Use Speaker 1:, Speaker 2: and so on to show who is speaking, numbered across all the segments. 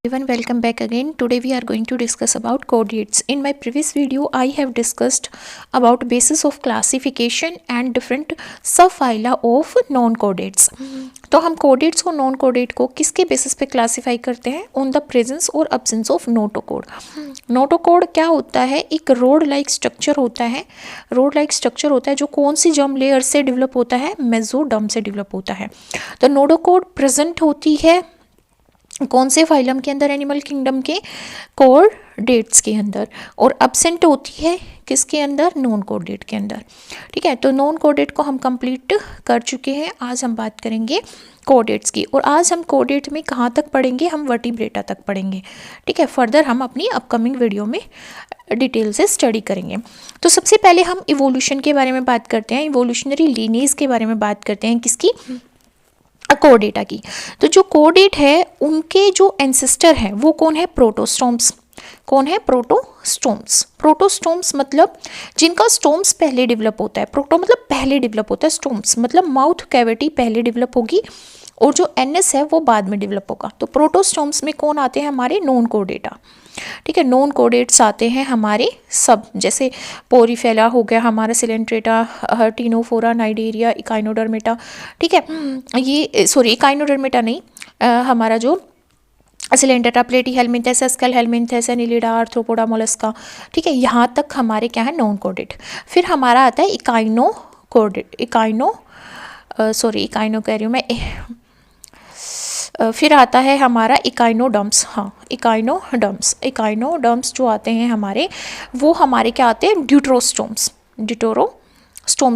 Speaker 1: Everyone, welcome back again. Today we are going to discuss about chordates. In my previous video I have discussed about basis of classification and different subphyla of non chordates. तो हम chordates और non chordate को किसके basis पे classify करते हैं? On the presence और absence of notochord. Notochord क्या होता है? एक रोड लाइक स्ट्रक्चर होता है. रोड लाइक स्ट्रक्चर होता है जो कौन सी जर्म लेयर से डेवलप होता है? मेसोडर्म से डेवलप होता है. तो नोटोकोड प्रेजेंट होती है कौन से फाइलम के अंदर? एनिमल किंगडम के कोर्डेट्स के अंदर. और अब्सेंट होती है किसके अंदर? नॉन कोर्डेट के अंदर. ठीक है, तो नॉन कोर्डेट को हम कंप्लीट कर चुके हैं. आज हम बात करेंगे कोर्डेट्स की. और आज हम कोर्डेट में कहाँ तक पढ़ेंगे? हम वर्टिब्रेटा तक पढ़ेंगे. ठीक है, फर्दर हम अपनी अपकमिंग वीडियो में डिटेल से स्टडी करेंगे. तो सबसे पहले हम इवोल्यूशन के बारे में बात करते हैं. इवोल्यूशनरी लीनिएज के बारे में बात करते हैं. किसकी? कोर्डेटा की. तो जो कोर्डेट है उनके जो एंसेस्टर हैं वो कौन है? प्रोटोस्टोम्स. कौन है? प्रोटोस्टोम्स. प्रोटोस्टोम्स मतलब जिनका स्टोम्स पहले डेवलप होता है. प्रोटो मतलब पहले डेवलप होता है, स्टोम्स मतलब माउथ कैविटी पहले डेवलप होगी और जो एनएस है वो बाद में डेवलप होगा. तो प्रोटोस्टोम्स में कौन आते हैं? हमारे नॉन कोर्डेटा. ठीक है, नॉन कोर्डेट्स आते हैं हमारे सब, जैसे पोरीफेला हो गया हमारा, सिलेंट्रेटा, टीनोफोरा, नाइडेरिया, इकाइनोडर्मेटा. ठीक है, ये सॉरी इकाइनोडर्मेटा नहीं, हमारा जो सिलेंट्रेटा, प्लेटी हेलमिंथेस, स्केल हेलमिंथेस, एनिलिडा, आर्थ्रोपोडा, मोलस्का. ठीक है, यहाँ तक हमारे क्या है? Non chordate. फिर हमारा आता है इकाइनो कोर्डेट. इकाइनो कह रही हूँ मैं. फिर आता है हमारा इकाइनोडर्म्स. हाँ, इकाइनोडर्म्स जो आते हैं हमारे, वो हमारे क्या आते हैं? ड्यूटेरोस्टोम्स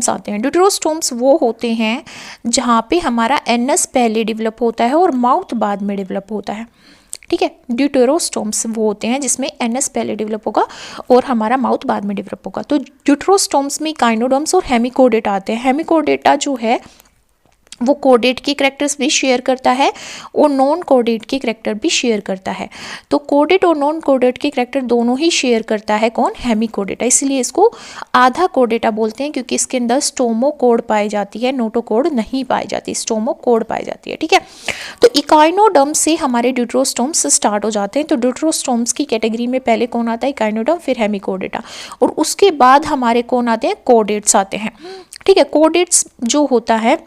Speaker 1: आते हैं. ड्यूटेरोस्टोम्स वो होते हैं जहाँ पे हमारा एनस पहले डेवलप होता है और माउथ बाद में डेवलप होता है. ठीक है, ड्यूटेरोस्टोम्स वो होते हैं जिसमें एनएस पहले डेवलप होगा और हमारा माउथ बाद में डेवलप होगा. तो ड्यूटेरोस्टोम्स में इकाइनोडर्म्स और हेमिकोर्डेटा आते हैं. हेमिकोर्डेटा जो है वो कोर्डेट के करेक्टर्स भी शेयर करता है और नॉन कोर्डेट के करेक्टर भी शेयर करता है. तो कोर्डेट और नॉन कोर्डेट के करेक्टर दोनों ही शेयर करता है कौन? हेमिकोर्डेटा. इसलिए इसको आधा कोर्डेटा बोलते हैं क्योंकि इसके अंदर स्टोमोकोड पाई जाती है, नोटोकोड नहीं पाई जाती, स्टोमोकोड पाई जाती है. ठीक है, तो इकाइनोडर्म से हमारे ड्यूटेरोस्टोम्स स्टार्ट हो जाते हैं. तो ड्यूटेरोस्टोम्स की कैटेगरी में पहले कौन आता है? इकाइनोडर्म, फिर हेमिकोर्डेटा, और उसके बाद हमारे कौन आते हैं? कोर्डेट्स आते हैं. ठीक है, कोर्डेट्स जो होता है,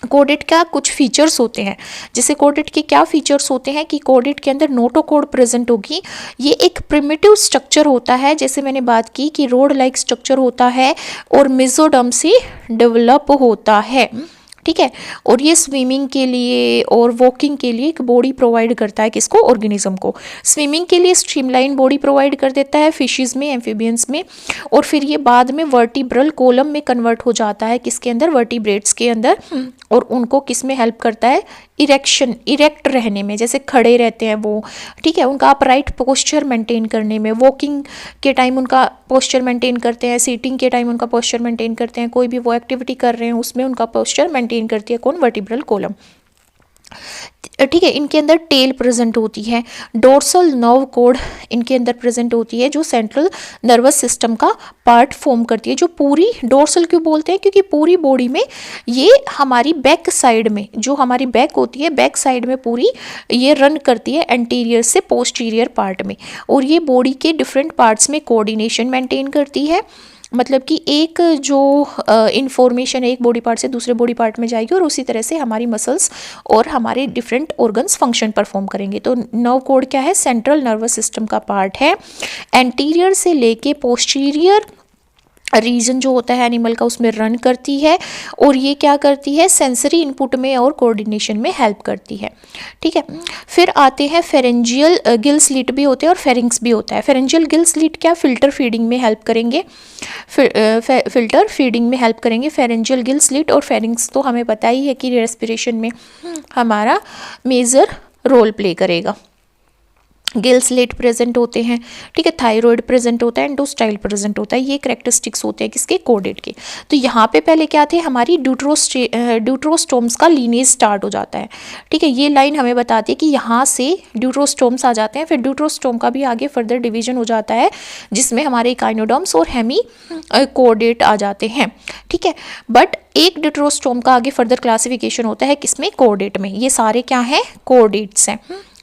Speaker 1: कोर्डेट का कुछ फीचर्स होते हैं. जैसे कोर्डेट के क्या फीचर्स होते हैं कि कोर्डेट के अंदर नोटोकोड प्रेजेंट होगी. ये एक प्रिमिटिव स्ट्रक्चर होता है, जैसे मैंने बात की कि रोड लाइक स्ट्रक्चर होता है और मेसोडर्म से डेवलप होता है. ठीक है, और ये स्विमिंग के लिए और वॉकिंग के लिए एक बॉडी प्रोवाइड करता है. किसको? ऑर्गेनिज्म को. स्विमिंग के लिए स्ट्रीमलाइन बॉडी प्रोवाइड कर देता है फिशेस में, एम्फीबियंस में, और फिर ये बाद में वर्टिब्रल कॉलम में कन्वर्ट हो जाता है. किसके अंदर? वर्टिब्रेट्स के अंदर. और उनको किस में हेल्प करता है? इरेक्ट रहने में, जैसे खड़े रहते हैं वो. ठीक है, उनका अपराइट पोस्चर मेंटेन करने में, वॉकिंग के टाइम उनका पोस्चर मेंटेन करते हैं, सीटिंग के टाइम उनका पोस्चर मेंटेन करते हैं, कोई भी वो एक्टिविटी कर रहे हैं उसमें उनका पोस्चर मेंटेन करती है कौन? Vertebral column. ठीक है, इनके अंदर टेल प्रेजेंट होती है. डोर्सल नर्व कोड इनके अंदर प्रेजेंट होती है जो सेंट्रल नर्वस सिस्टम का पार्ट फॉर्म करती है. जो पूरी डोर्सल क्यों बोलते हैं? क्योंकि पूरी बॉडी में ये हमारी बैक साइड में, जो हमारी बैक होती है, बैक साइड में पूरी ये रन करती है एंटीरियर से पोस्टीरियर पार्ट में, और ये बॉडी के डिफरेंट पार्ट्स में कोऑर्डिनेशन मेंटेन करती है. मतलब कि एक जो इंफॉर्मेशन एक बॉडी पार्ट से दूसरे बॉडी पार्ट में जाएगी और उसी तरह से हमारी मसल्स और हमारे डिफरेंट ऑर्गन्स फंक्शन परफॉर्म करेंगे. तो नर्व कोड क्या है? सेंट्रल नर्वस सिस्टम का पार्ट है. एंटीरियर से लेके पोस्टीरियर रीजन जो होता है एनिमल का उसमें रन करती है, और ये क्या करती है? सेंसरी इनपुट में और कोऑर्डिनेशन में हेल्प करती है. ठीक है, फिर आते हैं फेरेंजियल गिल स्लिट भी होते हैं और फेरिंग्स भी होता है. फेरेंजियल गिल स्लिट क्या? फिल्टर फीडिंग में हेल्प करेंगे. फिल्टर फीडिंग में हेल्प करेंगे फेरेंजियल गिल स्लिट. और फेरिंग्स तो हमें पता ही है कि रेस्पिरेशन में हमारा मेजर रोल प्ले करेगा. गिल स्लिट प्रेजेंट होते हैं. ठीक है, थायराइड प्रेजेंट होता है, एंडोस्टाइल प्रेजेंट होता है. ये कैरेक्टरिस्टिक्स होते हैं किसके? कोर्डेट के. तो यहाँ पे पहले क्या थे? हमारी ड्यूटेरोस्टोम्स का लीनेज स्टार्ट हो जाता है. ठीक है, ये लाइन हमें बताती है कि यहाँ से ड्यूटेरोस्टोम्स आ जाते हैं. फिर ड्यूटेरोस्टोम का भी आगे फर्दर डिवीजन हो जाता है जिसमें हमारे इकाइनोडर्म्स और हेमी कोर्डेट आ जाते हैं. ठीक है, बट एक ड्यूटेरोस्टोम का आगे फर्दर क्लासिफिकेशन होता है किसमें? कोर्डेट में. ये सारे क्या हैं? कोर्डेट्स हैं.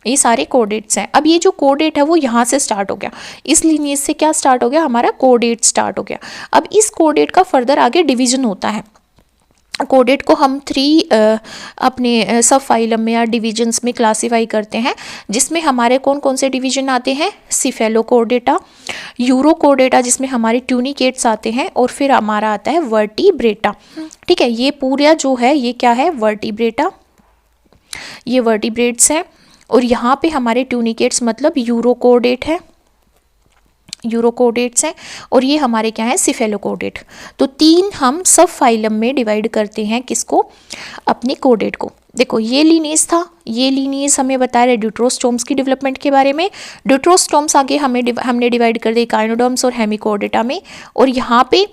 Speaker 1: ये सारे कोडेट्स हैं। अब ये जो कोडेट है वो यहाँ से स्टार्ट हो गया, इस लीनिएज से क्या स्टार्ट हो गया, हमारा कोडेट स्टार्ट हो गया। अब इस कोडेट का फर्दर आगे डिवीजन होता है। कोडेट को हम 3 अपने सब फाइलम में या डिविजन्स में क्लासीफाई करते हैं, जिसमें हमारे कौन कौन से डिवीजन आते हैं, सिफेलोकोडेटा, यूरोकोडेटा जिसमें हमारे ट्यूनिकेट्स आते हैं, और फिर हमारा आता है वर्टिब्रेटा। ठीक है, ये पूरा जो है ये क्या है, वर्टिब्रेटा, ये वर्टिब्रेट्स हैं, और यहाँ पे हमारे ट्यूनिकेट्स मतलब यूरोकोडेट है, यूरोकोडेट्स हैं, और ये हमारे क्या है, सिफेलोकोडेट। तो 3 हम सब फाइलम में डिवाइड करते हैं, किसको, अपने कोडेट को। देखो ये लीनिएज था, ये लीनिएज हमें बता रहे ड्यूटरोस्टोम्स की डेवलपमेंट के बारे में। ड्यूटरोस्टोम्स आगे हमने डिवाइड कर दिए काइनोडर्म्स और हेमिकोडेटा में, और यहाँ पे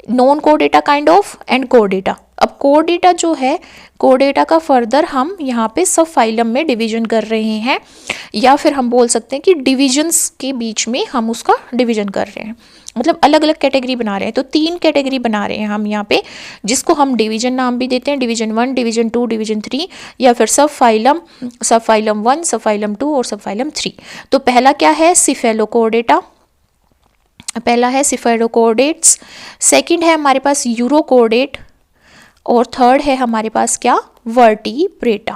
Speaker 1: नॉन कोडेटा काइंड ऑफ एंड कोडेटा। अब कोडेटा जो है, कोडेटा का फर्दर हम यहाँ पे सब फाइलम में डिवीजन कर रहे हैं, या फिर हम बोल सकते हैं कि डिविजन्स के बीच में हम उसका डिवीजन कर रहे हैं, मतलब अलग अलग कैटेगरी बना रहे हैं। तो 3 कैटेगरी बना रहे हैं हम यहाँ पे, जिसको हम डिवीजन नाम भी देते हैं, डिवीजन 1, डिवीजन 2, डिवीजन 3, या फिर सब फाइलम 1, सब फाइलम 2 और सब फाइलम 3। तो पहला क्या है, सिफेलोकोडेटा, पहला है सिफेलोकोडेट्स, सेकंड है हमारे पास यूरोकोडेट, और थर्ड है हमारे पास क्या, वर्टिब्रेटा,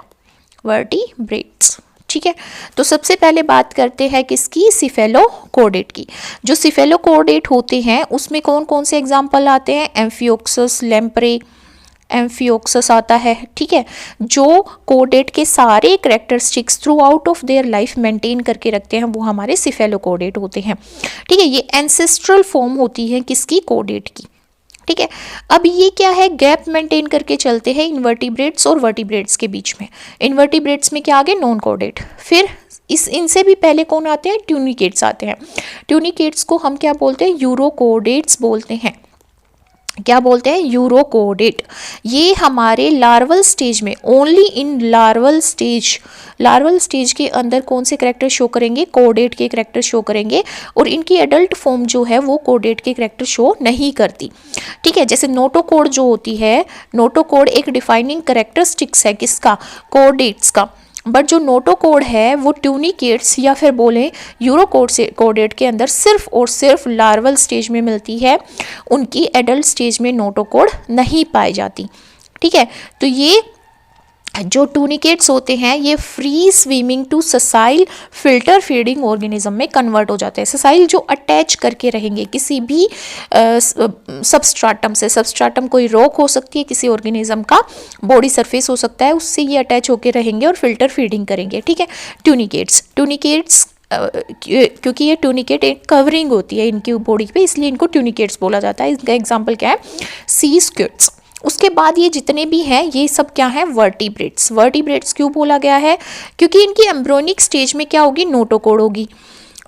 Speaker 1: वर्टिब्रेट्स। ठीक है, तो सबसे पहले बात करते हैं किसकी, सिफेलोकोडेट की। जो सिफेलोकोडेट होते हैं उसमें कौन कौन से एग्जाम्पल आते हैं, एम्फियोक्सस, लैम्प्रे, एम्फियोक्सस आता है। ठीक है, जो कोडेट के सारे characteristics through out of their life maintain करके रखते हैं, वो हमारे सिफेलोकोडेट होते हैं। ठीक है, ये एंसेस्ट्रल फॉर्म होती है किसकी, कोडेट की। ठीक है, अब ये क्या है, गैप मेंटेन करके चलते हैं इनवर्टिब्रेट्स और वर्टिब्रेट्स के बीच में। इनवर्टिब्रेट्स में क्या आगे, नॉन कोडेट, फिर इनसे भी पहले कौन आते हैं, ट्यूनिकेट्स आते हैं। ट्यूनिकेट्स को हम क्या बोलते हैं, यूरोकोडेट्स बोलते हैं। क्या बोलते हैं, यूरोकोडेट। ये हमारे लार्वल स्टेज में, ओनली इन लार्वल स्टेज के अंदर कौन से कैरेक्टर शो करेंगे, कोडेट के कैरेक्टर शो करेंगे, और इनकी एडल्ट फॉर्म जो है वो कोडेट के कैरेक्टर शो नहीं करती। ठीक है, जैसे नोटोकोड जो होती है, नोटोकोड एक डिफाइनिंग कैरेक्टरिस्टिक्स है किसका, कोडेट्स का। बट जो नोटोकोड है वो ट्यूनिकेट्स या फिर बोलें यूरोकोड से कोडेट के अंदर सिर्फ और सिर्फ लार्वल स्टेज में मिलती है, उनकी एडल्ट स्टेज में नोटोकोड नहीं पाई जाती। ठीक है, तो ये जो ट्यूनिकेट्स होते हैं ये free swimming to sessile filter feeding organism में कन्वर्ट हो जाते हैं। ससाइल जो अटैच करके रहेंगे किसी भी सबस्ट्राटम से, सबस्ट्राटम कोई रॉक हो सकती है, किसी ऑर्गेनिज्म का बॉडी सरफेस हो सकता है, उससे ये अटैच होकर रहेंगे और फिल्टर फीडिंग करेंगे। ठीक है, ट्यूनिकेट्स क्योंकि ये ट्यूनिकेट एक कवरिंग होती है इनकी बॉडी पे, इसलिए इनको ट्यूनिकेट्स बोला जाता है। इसका एग्जाम्पल क्या है, सी स्क्विड्स। उसके बाद ये जितने भी हैं ये सब क्या है, वर्टिब्रेट्स। वर्टिब्रेट्स क्यों बोला गया है, क्योंकि इनकी एम्ब्रियोनिक स्टेज में क्या होगी, नोटोकोड होगी।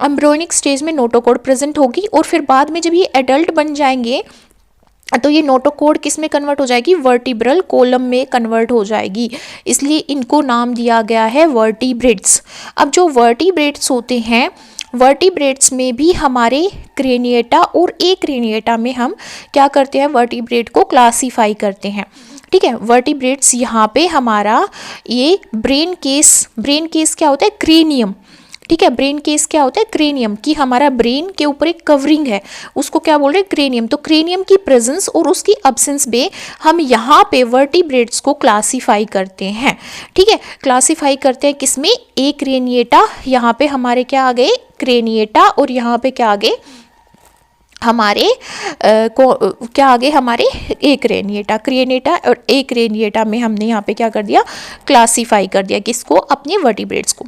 Speaker 1: एम्ब्रियोनिक स्टेज में नोटोकोड प्रेजेंट होगी, और फिर बाद में जब ये एडल्ट बन जाएंगे तो ये नोटोकोड किस में कन्वर्ट हो जाएगी, वर्टिब्रल कोलम में कन्वर्ट हो जाएगी, इसलिए इनको नाम दिया गया है वर्टिब्रेट्स। अब जो वर्टिब्रेट्स होते हैं, वर्टिब्रेट्स में भी हमारे क्रेनिएटा और एक्रेनिएटा में हम क्या करते हैं, वर्टिब्रेट को क्लासीफाई करते हैं। ठीक है, वर्टिब्रेट्स यहाँ पे हमारा ये ब्रेन केस क्या होता है, क्रेनियम। ठीक है, ब्रेन केस क्या होता है, क्रेनियम, की हमारा ब्रेन के ऊपर एक कवरिंग है, उसको क्या बोल रहे हैं, क्रेनियम। तो क्रेनियम की प्रेजेंस और उसकी एब्सेंस में हम यहाँ पे वर्टिब्रेट्स को क्लासीफाई करते हैं। ठीक है, क्लासीफाई करते हैं किसमें, एक क्रेनिएटा, यहाँ पे हमारे क्या आ गए, क्रेनिएटा, और यहाँ पे क्या आ गए हमारे क्या आगे हमारे एक क्रेनिएटा और एक क्रेनिएटा में हमने यहाँ पे क्या कर दिया, क्लासीफाई कर दिया किसको, अपने वर्टिब्रेट्स को।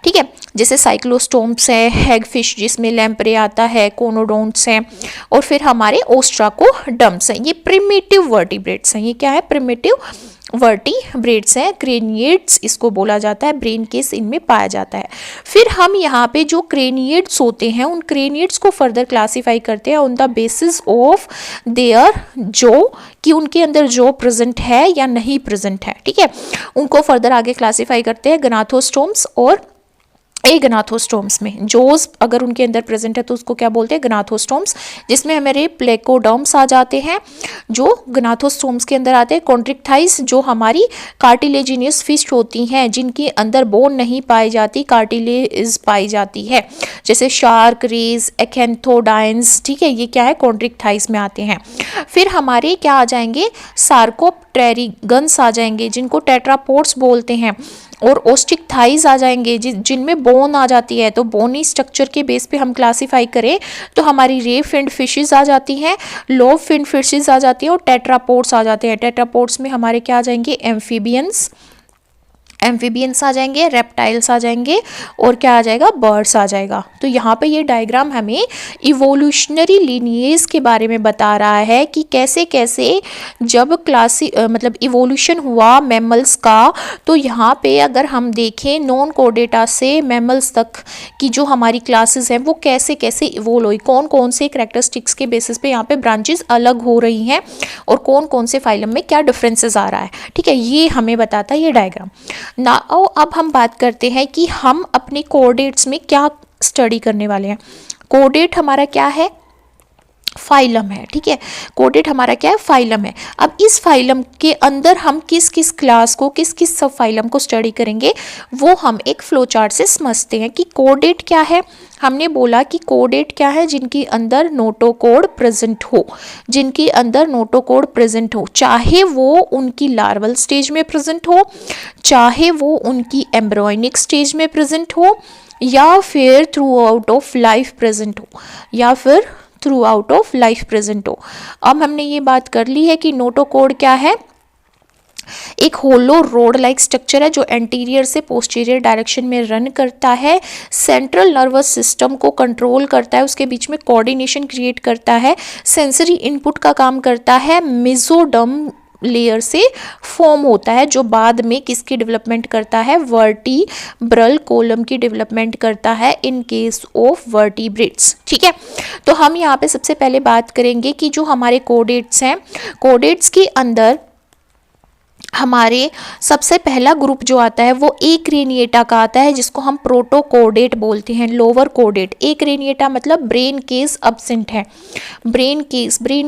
Speaker 1: ठीक है, जैसे साइक्लोस्टोम्स है, हैगफिश जिसमें लैम्प्रे आता है, कोनोडोंट्स हैं, और फिर हमारे ओस्ट्राकोडम्स हैं। ये प्रिमिटिव वर्टिब्रेट्स हैं। ये क्या है, प्रिमिटिव वर्टिब्रेट्स हैं, क्रेनिएट्स इसको बोला जाता है, ब्रेन केस इनमें पाया जाता है। फिर हम यहाँ पे जो क्रेनिएट्स होते हैं उन क्रेनिएट्स को फर्दर क्लासीफाई करते हैं on the basis of their जो, कि उनके अंदर जो प्रेजेंट है या नहीं प्रेजेंट है। ठीक है, उनको फर्दर आगे क्लासीफाई करते हैं गनाथोस्टोम्स और एगनाथोस्टोम्स में जोज अगर उनके अंदर प्रेजेंट है तो उसको क्या बोलते हैं, गनाथोस्टोम्स, जिसमें हमारे प्लेकोडर्म्स आ जाते हैं जो गनाथोस्टोम्स के अंदर आते हैं। कॉन्ट्रिक्टाइज जो हमारी कार्टिलेजिनियस फिश होती हैं जिनके अंदर बोन नहीं पाई जाती, कार्टिलेज पाई जाती है, जैसे शार्क, रेज, एक्थोडाइंस, ठीक है, ये क्या है, कॉन्ट्रिक्टाइज में आते हैं। फिर हमारे क्या आ जाएंगे, सार्कोप्टेरिगन्स आ जाएंगे जिनको टेट्रापोड्स बोलते हैं, और ओस्टिक थाइज आ जाएंगे जिनमें बोन आ जाती है। तो बोनी स्ट्रक्चर के बेस पे हम क्लासीफाई करें तो हमारी रे फिन्ड फिशेस आ जाती हैं, लो फिन्ड फिशेस आ जाती हैं, और टेट्रापोड्स आ जाते हैं। टेट्रापोड्स में हमारे क्या आ जाएंगे, एम्फीबियंस आ जाएंगे, रेप्टाइल्स आ जाएंगे, और क्या आ जाएगा, बर्ड्स आ जाएगा। तो यहाँ पे ये डायग्राम हमें इवोल्यूशनरी लीनिएज के बारे में बता रहा है कि कैसे कैसे जब मतलब इवोल्यूशन हुआ मैमल्स का, तो यहाँ पे अगर हम देखें नॉन कोडेटा से मैमल्स तक की जो हमारी क्लासेस हैं वो कैसे कैसे इवोल्व हुई, कौन कौन से कैरेक्टरिस्टिक्स के बेसिस पे यहाँ पे ब्रांचेस अलग हो रही हैं, और कौन कौन से फाइलम में क्या डिफरेंसेस आ रहा है, ठीक है, ये हमें बताता है ये डायग्राम। नाउ अब हम बात करते हैं कि हम अपने कोऑर्डिनेट्स में क्या स्टडी करने वाले हैं। कोऑर्डिनेट हमारा क्या है, फाइलम है, ठीक है, कोऑर्डिनेट हमारा क्या है, फाइलम है। अब इस फाइलम के अंदर हम किस किस क्लास को, किस किस सब फाइलम को स्टडी करेंगे वो हम एक फ्लो चार्ट से समझते हैं कि कोऑर्डिनेट क्या है। हमने बोला कि कोऑर्डिनेट क्या है, जिनके अंदर नोटोकोड प्रेजेंट हो, जिनके अंदर नोटोकोड प्रेजेंट हो, चाहे वो उनकी लार्वल स्टेज में प्रेजेंट हो, चाहे वो उनकी एम्ब्रॉयनिक स्टेज में प्रेजेंट हो, या फिर through out of life present हो, या फिर through out of life present हो। अब हमने ये बात कर ली है कि नोटोकोड क्या है, एक होलो रोड लाइक स्ट्रक्चर है जो एंटीरियर से पोस्टीरियर डायरेक्शन में रन करता है, सेंट्रल नर्वस सिस्टम को कंट्रोल करता है, उसके बीच में कोऑर्डिनेशन क्रिएट करता है, सेंसरी इनपुट का काम करता है, मेसोडर्म लेयर से फॉर्म होता है जो बाद में किसकी डेवलपमेंट करता है, वर्टिब्रल कॉलम की डेवलपमेंट करता है इन केस ऑफ वर्टिब्रेट्स, ठीक है। तो हम यहाँ पे सबसे पहले बात करेंगे कि जो हमारे कोऑर्डिनेट्स हैं, कोऑर्डिनेट्स के अंदर हमारे सबसे पहला ग्रुप जो आता है वो एक रेनिएटा का आता है जिसको हम प्रोटोकोडेट बोलते हैं, लोअर कोडेट। एक रेनिएटा मतलब ब्रेन केस अब्सेंट है। ब्रेन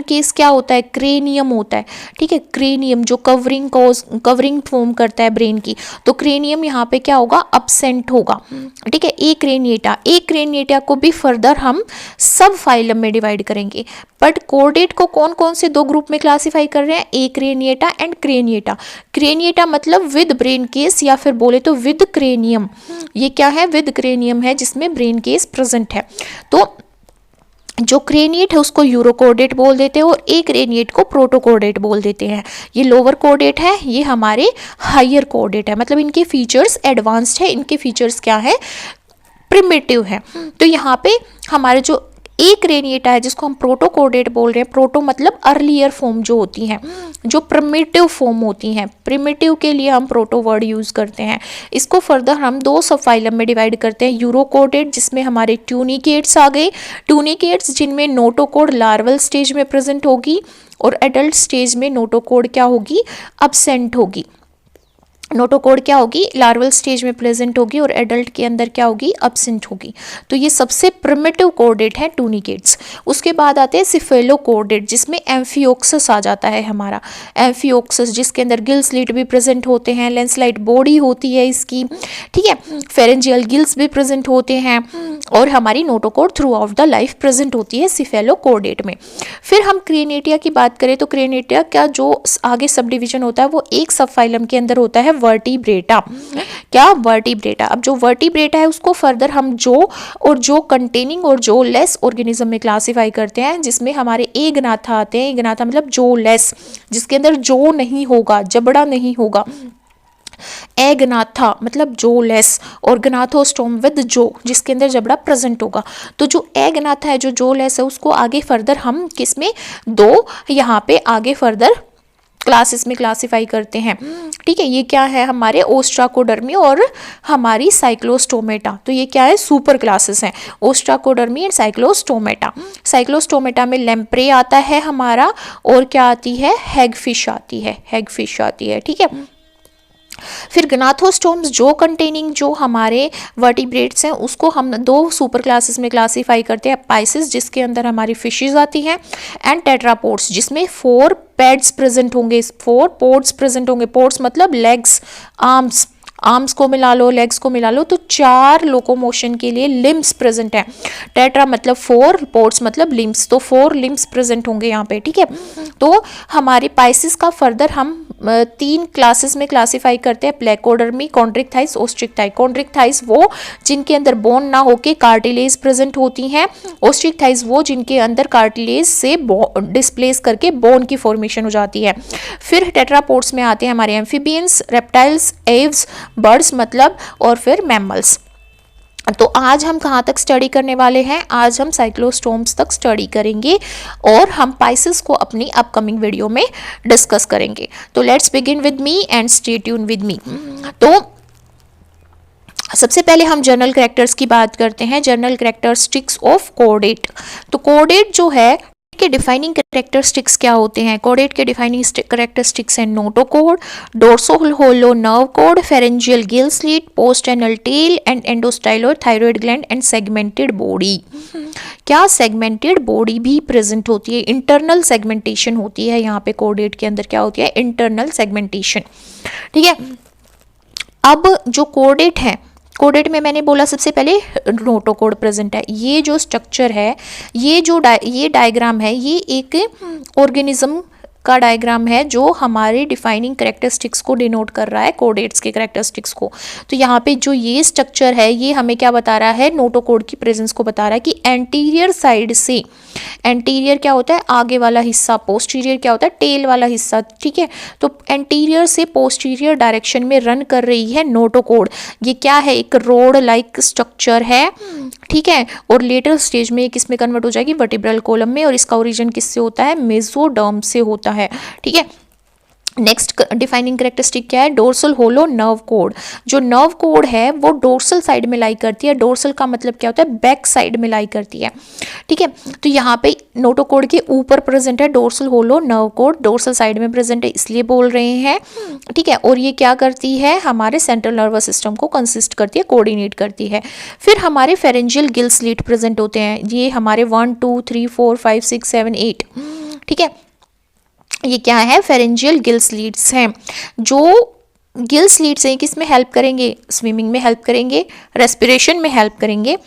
Speaker 1: केस क्या होता है, क्रेनियम होता है, ठीक है, क्रेनियम जो कवरिंग फॉर्म करता है ब्रेन की, तो क्रेनियम यहाँ पे क्या होगा, अब्सेंट होगा, ठीक है। एक रेनिएटा को भी फर्दर हम सब फाइलम में डिवाइड करेंगे, बट कोडेट को कौन कौन से दो ग्रुप में क्लासीफाई कर रहे हैं, एक रेनिएटा एंड क्रेनिएटा। क्रेनिएटा मतलब विद ब्रेन केस या फिर बोले तो विद क्रेनियम, ये क्या है, विद क्रेनियम है जिसमें ब्रेन केस प्रेजेंट है। तो जो क्रेनिएट है उसको यूरोकोडेट बोल देते हैं और एक रेनिएट को प्रोटोकोडेट बोल देते हैं। ये लोअर कोडेट है, ये हमारे हायर कोडेट है, मतलब इनके फीचर्स एडवांस्ड है, इनके फीचर्स क्या है, प्रिमिटिव है। तो यहाँ पे हमारे जो एक रेनिएटा है जिसको हम प्रोटोकोडेट बोल रहे हैं, प्रोटो मतलब अर्लियर फॉर्म जो होती हैं, जो प्रिमिटिव फॉर्म होती हैं, प्रिमिटिव के लिए हम प्रोटो वर्ड यूज करते हैं। इसको फर्दर हम दो सब फाइलम में डिवाइड करते हैं, यूरोकोडेट जिसमें हमारे ट्यूनिकेट्स आ गए, ट्यूनिकेट्स जिनमें नोटोकोड लार्वल स्टेज में प्रेजेंट होगी और एडल्ट स्टेज में नोटोकोड क्या होगी, अब्सेंट होगी। नोटोकोड क्या होगी, लार्वल स्टेज में प्रेजेंट होगी और एडल्ट के अंदर क्या होगी, अब्सेंट होगी। तो ये सबसे प्रिमिटिव कोडेट है ट्यूनिकेट्स। उसके बाद आते हैं सिफेलोकोडेट जिसमें एम्फियोक्सस आ जाता है हमारा, एम्फियोक्सस जिसके अंदर गिल स्लिट भी प्रेजेंट होते हैं, लेंसलाइट बॉडी होती है इसकी, ठीक है, फेरेंजियल गिल्स भी प्रेजेंट होते हैं और हमारी notochord through out the life present होती है सिफेलोकोडेट में। फिर हम क्रेनेटिया की बात करें तो क्रेनेटिया का जो आगे सब डिवीजन होता है वो एक सब फाइलम के अंदर होता है, वर्टिब्रेटा। क्या, वर्टिब्रेटा। अब जो वर्टिब्रेटा है उसको फर्दर हम जो कंटेनिंग और जो लेस ऑर्गेनिज्म में क्लासीफाई करते हैं, जिसमें हमारे एगनाथा आते हैं। एगनाथा मतलब जो लेस, जिसके अंदर जो नहीं होगा, जबड़ा नहीं होगा। एगनाथा मतलब जो लेस, और गनाथोस्टोम विद जो, जिसके अंदर जबड़ा प्रेजेंट होगा। तो जो एगनाथा है, जो लेस है, उसको आगे फर्दर हम किसमें, दो यहाँ पे आगे फर्दर क्लासेस में क्लासीफाई करते हैं, ठीक है। ये क्या है, हमारे ओस्ट्राकोडर्मी और हमारी साइक्लोस्टोमेटा। तो ये क्या है, सुपर क्लासेस हैं, ओस्ट्राकोडर्मी एंड साइक्लोस्टोमेटा। साइक्लोस्टोमेटा में लेम्प्रे आता है हमारा, और क्या आती है, हैगफिश आती है, ठीक है। फिर ग्नाथोस्टोम्स जो कंटेनिंग जो हमारे वर्टिब्रेट्स हैं उसको हम दो सुपर क्लासेस में क्लासीफाई करते हैं, पाइसेस जिसके अंदर हमारी फिशेज आती हैं, एंड टेट्रापोड्स जिसमें 4 पैड्स प्रेजेंट होंगे, 4 पोड्स प्रेजेंट होंगे। पोड्स मतलब लेग्स, आर्म्स को मिला लो, लेग्स को मिला लो, तो 4 लोकोमोशन के लिए लिम्स प्रेजेंट है। टेट्रा मतलब 4, पोड्स मतलब लिम्स, तो 4 लिम्स प्रेजेंट होंगे यहाँ पे, ठीक है। तो हमारे पाइसेस का फर्दर हम 3 क्लासेस में क्लासीफाई करते हैं, प्लेकोडर्मी, कॉन्ड्रिक्थाइस, ओस्ट्रिक्थाई। कॉन्ड्रिक्थाइस वो जिनके अंदर बोन ना होके कार्टिलेज प्रेजेंट होती हैं, ओस्ट्रिक्थाइस वो जिनके अंदर कार्टिलेज से डिस्प्लेस करके बोन की फॉर्मेशन हो जाती है। फिर टेट्रापोड्स में आते हैं हमारे एम्फीबियंस, रेप्टाइल्स, एव्स, बर्ड्स मतलब, और फिर मैमल्स। तो आज हम कहाँ तक स्टडी करने वाले हैं? आज हम साइक्लोस्टोम्स तक स्टडी करेंगे और हम पाइसेस को अपनी अपकमिंग वीडियो में डिस्कस करेंगे। तो let's begin with me and stay tune with me. तो सबसे पहले हम जनरल कैरेक्टर्स की बात करते हैं, जनरल कैरेक्टरिस्टिक्स ऑफ कोडेट। तो कोडेट जो है के डिफाइनिंग कैरेक्टरिस्टिक्स क्या होते हैं? कोडेट के डिफाइनिंग कैरेक्टरिस्टिक्स हैं notochord, dorsal hollow nerve cord, pharyngeal gill slit, post anal tail and endostylar thyroid gland and segmented body. क्या सेगमेंटेड बॉडी भी प्रेजेंट होती है? इंटरनल सेगमेंटेशन होती है यहाँ पे कोडेट के अंदर, क्या होती है? इंटरनल सेगमेंटेशन, ठीक है। अब जो कोडेट है, कोडेट में मैंने बोला सबसे पहले नोटोकोड प्रेजेंट है। ये जो स्ट्रक्चर है, ये डायग्राम है, ये एक ऑर्गेनिज्म का डायग्राम है जो हमारे डिफाइनिंग कैरेक्टरिस्टिक्स को डिनोट कर रहा है, कोडेट्स के कैरेक्टरिस्टिक्स को। तो यहाँ पे जो ये स्ट्रक्चर है ये हमें क्या बता रहा है? नोटोकोड की प्रेजेंस को बता रहा है कि एंटीरियर साइड से, एंटीरियर क्या होता है? आगे वाला हिस्सा, पोस्टीरियर क्या होता है? टेल वाला हिस्सा, ठीक है। तो एंटीरियर से पोस्टीरियर डायरेक्शन में रन कर रही है नोटोकोड। ये क्या है? एक रोड लाइक स्ट्रक्चर है, ठीक है। और लेटर स्टेज में किस में कन्वर्ट हो जाएगी? वर्टिब्रल कॉलम में, और इसका ओरिजिन किससे होता है? मेसोडर्म से होता है, ठीक है। नेक्स्ट डिफाइनिंग कैरेक्टरिस्टिक क्या है? Dorsal hollow nerve cord. जो नर्व कोड है वो डोर्सल साइड में लाई करती है। डोर्सल का मतलब क्या होता है? बैक साइड में लाई करती है, ठीक है। तो यहाँ पे नोटोकोड के ऊपर प्रेजेंट है dorsal hollow nerve cord, dorsal side में प्रेजेंट है इसलिए बोल रहे हैं, ठीक है। और ये क्या करती है? हमारे सेंट्रल नर्वस सिस्टम को कंसिस्ट करती है, कोऑर्डिनेट करती है। फिर हमारे फेरेंजियल गिल स्लिट प्रेजेंट होते हैं, ये हमारे 1 2 3 4 5 6 7 8, ठीक है। ये क्या है? फेरेंजियल गिल स्लिट्स हैं। जो गिल स्लिट्स हैं किस में हेल्प करेंगे? स्विमिंग में हेल्प करेंगे, रेस्पिरेशन में हेल्प करेंगे,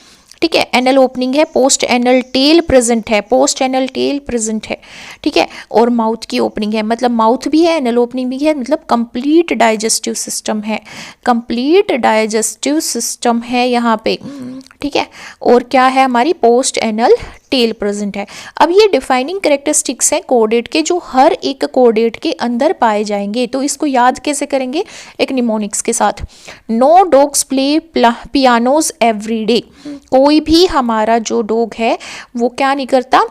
Speaker 1: ठीक है। एनल ओपनिंग है, पोस्ट एनल टेल प्रेजेंट है, पोस्ट एनल टेल प्रेजेंट है, ठीक है। और माउथ की ओपनिंग है, मतलब माउथ भी है, एनल ओपनिंग भी है, मतलब कंप्लीट डाइजेस्टिव सिस्टम है, कंप्लीट डाइजेस्टिव सिस्टम है यहाँ पे, ठीक है। और क्या है? हमारी पोस्ट एनल टेल प्रेजेंट है। अब ये डिफाइनिंग कैरेक्टरिस्टिक्स हैं कोडेट के, जो हर एक कोडेट के अंदर पाए जाएंगे। तो इसको याद कैसे करेंगे? एक निमोनिक्स के साथ। No dogs play pianos every day. कोई भी हमारा जो डॉग है वो क्या नहीं करता?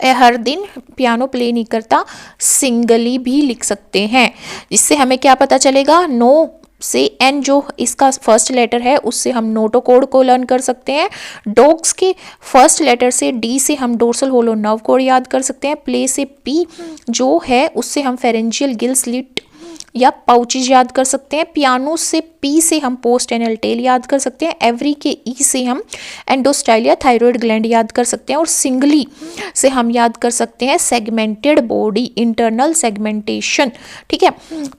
Speaker 1: हर दिन पियानो प्ले नहीं करता। सिंगली भी लिख सकते हैं। इससे हमें क्या पता चलेगा? नो से एन जो इसका फर्स्ट लेटर है उससे हम नोटोकोड को लर्न कर सकते हैं। डॉग्स के फर्स्ट लेटर से डी से हम डोर्सल होलो नर्व कोड याद कर सकते हैं। प्ले से पी जो है उससे हम फेरेंजियल गिल स्लिट या पाउचेज याद कर सकते हैं। पियानो से पी से हम पोस्ट एनल टेल याद कर सकते हैं। एवरी के ई से हम एंडोस्टाइल या थायराइड ग्लैंड याद कर सकते हैं। और सिंगली से हम याद कर सकते हैं सेगमेंटेड बॉडी, इंटरनल सेगमेंटेशन, ठीक है।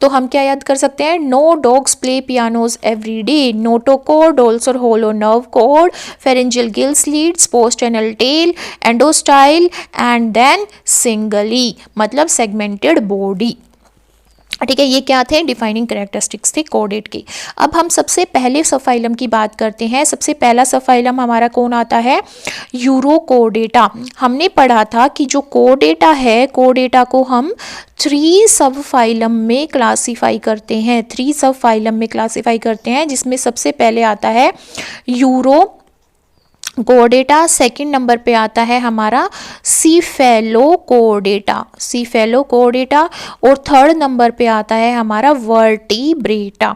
Speaker 1: तो हम क्या याद कर सकते हैं? No dogs play pianos every day, notochord, dorsal hollow nerve cord, pharyngeal gill slits, post anal tail, endostyle and then singly मतलब सेगमेंटेड बॉडी, ठीक है। ये क्या थे? डिफाइनिंग कैरेक्टरिस्टिक्स थे कोडेट के। अब हम सबसे पहले सबफाइलम की बात करते हैं। सबसे पहला सबफाइलम हमारा कौन आता है? यूरोकोडेटा। हमने पढ़ा था कि जो कोडेटा है, कोडेटा को हम 3 सबफाइलम में क्लासीफाई करते हैं, 3 सबफाइलम में क्लासीफाई करते हैं, जिसमें सबसे पहले आता है यूरो कोडेटा, सेकंड नंबर पे आता है हमारा सीफेलोकोडेटा, सीफेलोकोडेटा, और थर्ड नंबर पे आता है हमारा वर्टिब्रेटा,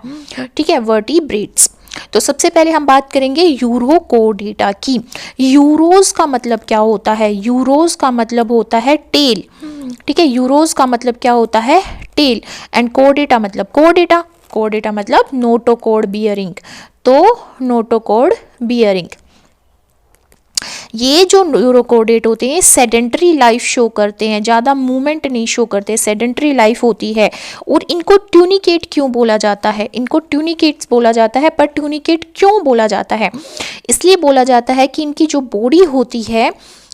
Speaker 1: ठीक है, वर्टिब्रेट्स। तो सबसे पहले हम बात करेंगे यूरोकोडेटा की। यूरोज का मतलब क्या होता है? यूरोज का मतलब होता है टेल, ठीक है। यूरोज का मतलब क्या होता है? टेल, एंड कोडेटा मतलब कोडेटा मतलब नोटोकोड बियरिंग, तो नोटोकोड बियरिंग। ये जो न्यूरोकोडेट होते हैं सेडेंटरी लाइफ शो करते हैं, ज़्यादा मूवमेंट नहीं शो करते, सेडेंटरी लाइफ होती है। और इनको ट्यूनिकेट क्यों बोला जाता है, इनको ट्यूनिकेट्स बोला जाता है। पर ट्यूनिकेट क्यों बोला जाता है, इसलिए बोला जाता है कि इनकी जो बॉडी होती है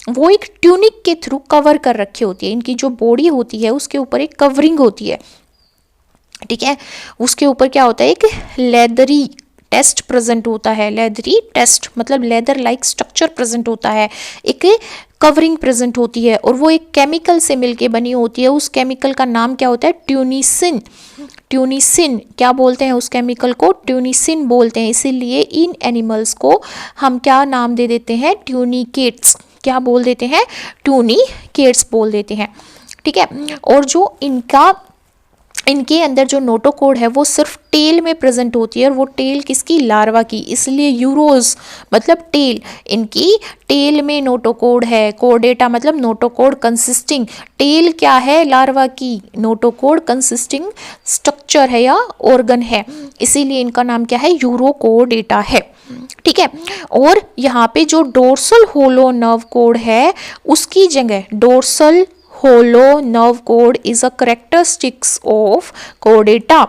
Speaker 1: वो एक ट्यूनिक के थ्रू कवर कर रखी होती है। इनकी जो बॉडी होती है उसके ऊपर एक कवरिंग होती है, ठीक है। उसके ऊपर क्या होता है, एक लेदरी टेस्ट प्रेजेंट होता है, लेदरी टेस्ट मतलब लेदर लाइक स्ट्रक्चर प्रेजेंट होता है, एक कवरिंग प्रेजेंट होती है, और वो एक केमिकल से मिलके बनी होती है। उस केमिकल का नाम क्या होता है, ट्यूनिसिन। ट्यूनिसिन क्या बोलते हैं, उस केमिकल को ट्यूनिसिन बोलते हैं। इसीलिए इन एनिमल्स को हम क्या नाम दे देते हैं, ट्यूनिकेट्स। क्या बोल देते हैं, ट्यूनिकेट्स बोल देते हैं, ठीक है। और जो इनके अंदर जो नोटोकोड है वो सिर्फ टेल में प्रेजेंट होती है, और वो टेल किसकी, लार्वा की, इसलिए यूरोज मतलब टेल, इनकी टेल में नोटोकोड है। कोडेटा मतलब नोटोकोड कंसिस्टिंग, टेल क्या है, लार्वा की, नोटोकोड कंसिस्टिंग स्ट्रक्चर है या ऑर्गन है, इसीलिए इनका नाम क्या है, यूरोकोडेटा है, ठीक है। और यहाँ पे जो डोर्सल होलो नर्व कोड है उसकी जगह dorsal hollow nerve cord is a characteristics of कोडेटा,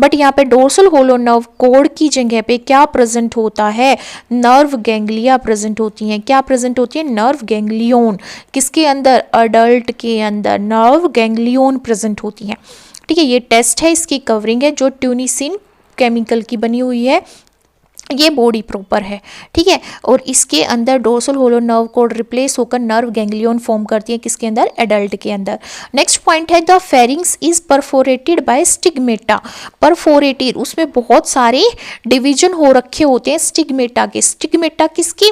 Speaker 1: बट यहाँ पे डोर्सल होलो नर्व कोड की जगह पे क्या प्रेजेंट होता है, नर्व गैंग्लिया प्रेजेंट होती हैं। क्या प्रेजेंट होती है, नर्व गैंग्लियोन, किसके अंदर, अडल्ट के अंदर नर्व गैंग्लियोन प्रेजेंट होती हैं, ठीक है। ये टेस्ट है, इसकी कवरिंग है जो ट्यूनिसिन केमिकल की बनी हुई है, ये बॉडी प्रॉपर है, ठीक है। और इसके अंदर dorsal hollow nerve cord replace होकर नर्व गैंग्लियन फॉर्म करती है, किसके अंदर, एडल्ट के अंदर। नेक्स्ट पॉइंट है the pharynx is perforated by stigmata. Perforated उसमें बहुत सारे डिवीजन हो रखे होते हैं स्टिग्मेटा के। स्टिग्मेटा किसकी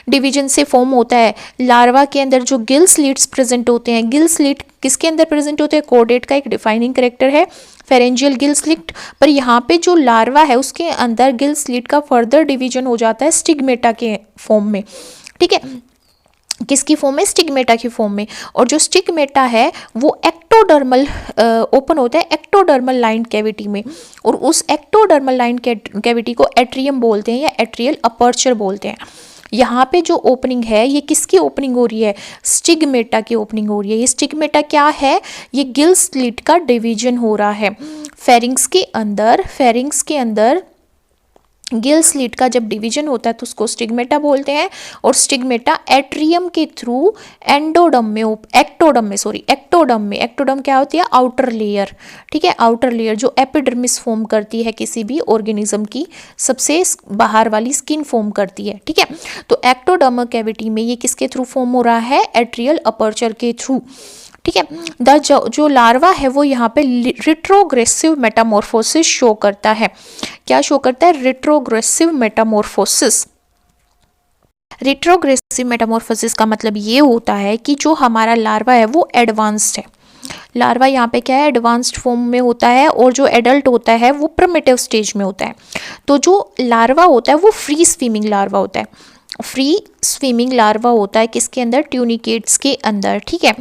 Speaker 1: डिवीजन से फॉर्म होता है, लार्वा के अंदर जो गिल स्लिट्स प्रेजेंट होते हैं, गिल स्लिट किसके अंदर प्रेजेंट होते हैं, कोडेट का एक डिफाइनिंग कैरेक्टर है फेरेंजियल गिल स्लिट। पर यहाँ पे जो लार्वा है उसके अंदर गिल स्लिट का फर्दर डिवीजन हो जाता है स्टिग्मेटा के फॉर्म में, ठीक है। किसकी फॉर्म में, स्टिग्मेटा की फॉर्म में। और जो स्टिग्मेटा है वो एक्टोडर्मल ओपन होता है एक्टोडर्मल लाइन कैविटी में, और उस एक्टोडर्मल लाइन कैविटी को एट्रियम बोलते हैं या एट्रियल अपर्चर बोलते हैं। यहाँ पे जो ओपनिंग है ये किसकी ओपनिंग हो रही है, स्टिग्मेटा की ओपनिंग हो रही है। ये स्टिग्मेटा क्या है, ये गिल स्लिट का डिवीजन हो रहा है फेरिंग्स के अंदर गिल स्लिट का जब डिवीजन होता है तो उसको स्टिग्मेटा बोलते हैं। और स्टिग्मेटा एट्रियम के थ्रू एक्टोडम में क्या होती है, आउटर लेयर, ठीक है। आउटर लेयर जो एपिडर्मिस फॉर्म करती है किसी भी ऑर्गेनिज्म की, सबसे बाहर वाली स्किन फॉर्म करती है, ठीक है। तो एक्टोडर्मल कैविटी में ये किसके थ्रू फॉर्म हो रहा है, एट्रियल अपर्चर के थ्रू, ठीक है। जो लार्वा है वो यहाँ पे रिट्रोग्रेसिव मेटामॉर्फोसिस शो करता है। क्या शो करता है, रिट्रोग्रेसिव मेटामॉर्फोसिस। रिट्रोग्रेसिव मेटामॉर्फोसिस का मतलब ये होता है कि जो हमारा लार्वा है वो एडवांस्ड है। लार्वा यहाँ पे क्या है, एडवांस्ड फॉर्म में होता है, और जो एडल्ट होता है वो प्रिमिटिव स्टेज में होता है। तो जो लार्वा होता है वो फ्री स्विमिंग लार्वा होता है, फ्री स्विमिंग लार्वा होता है किसके अंदर, ट्यूनिकेट्स के अंदर, ठीक है।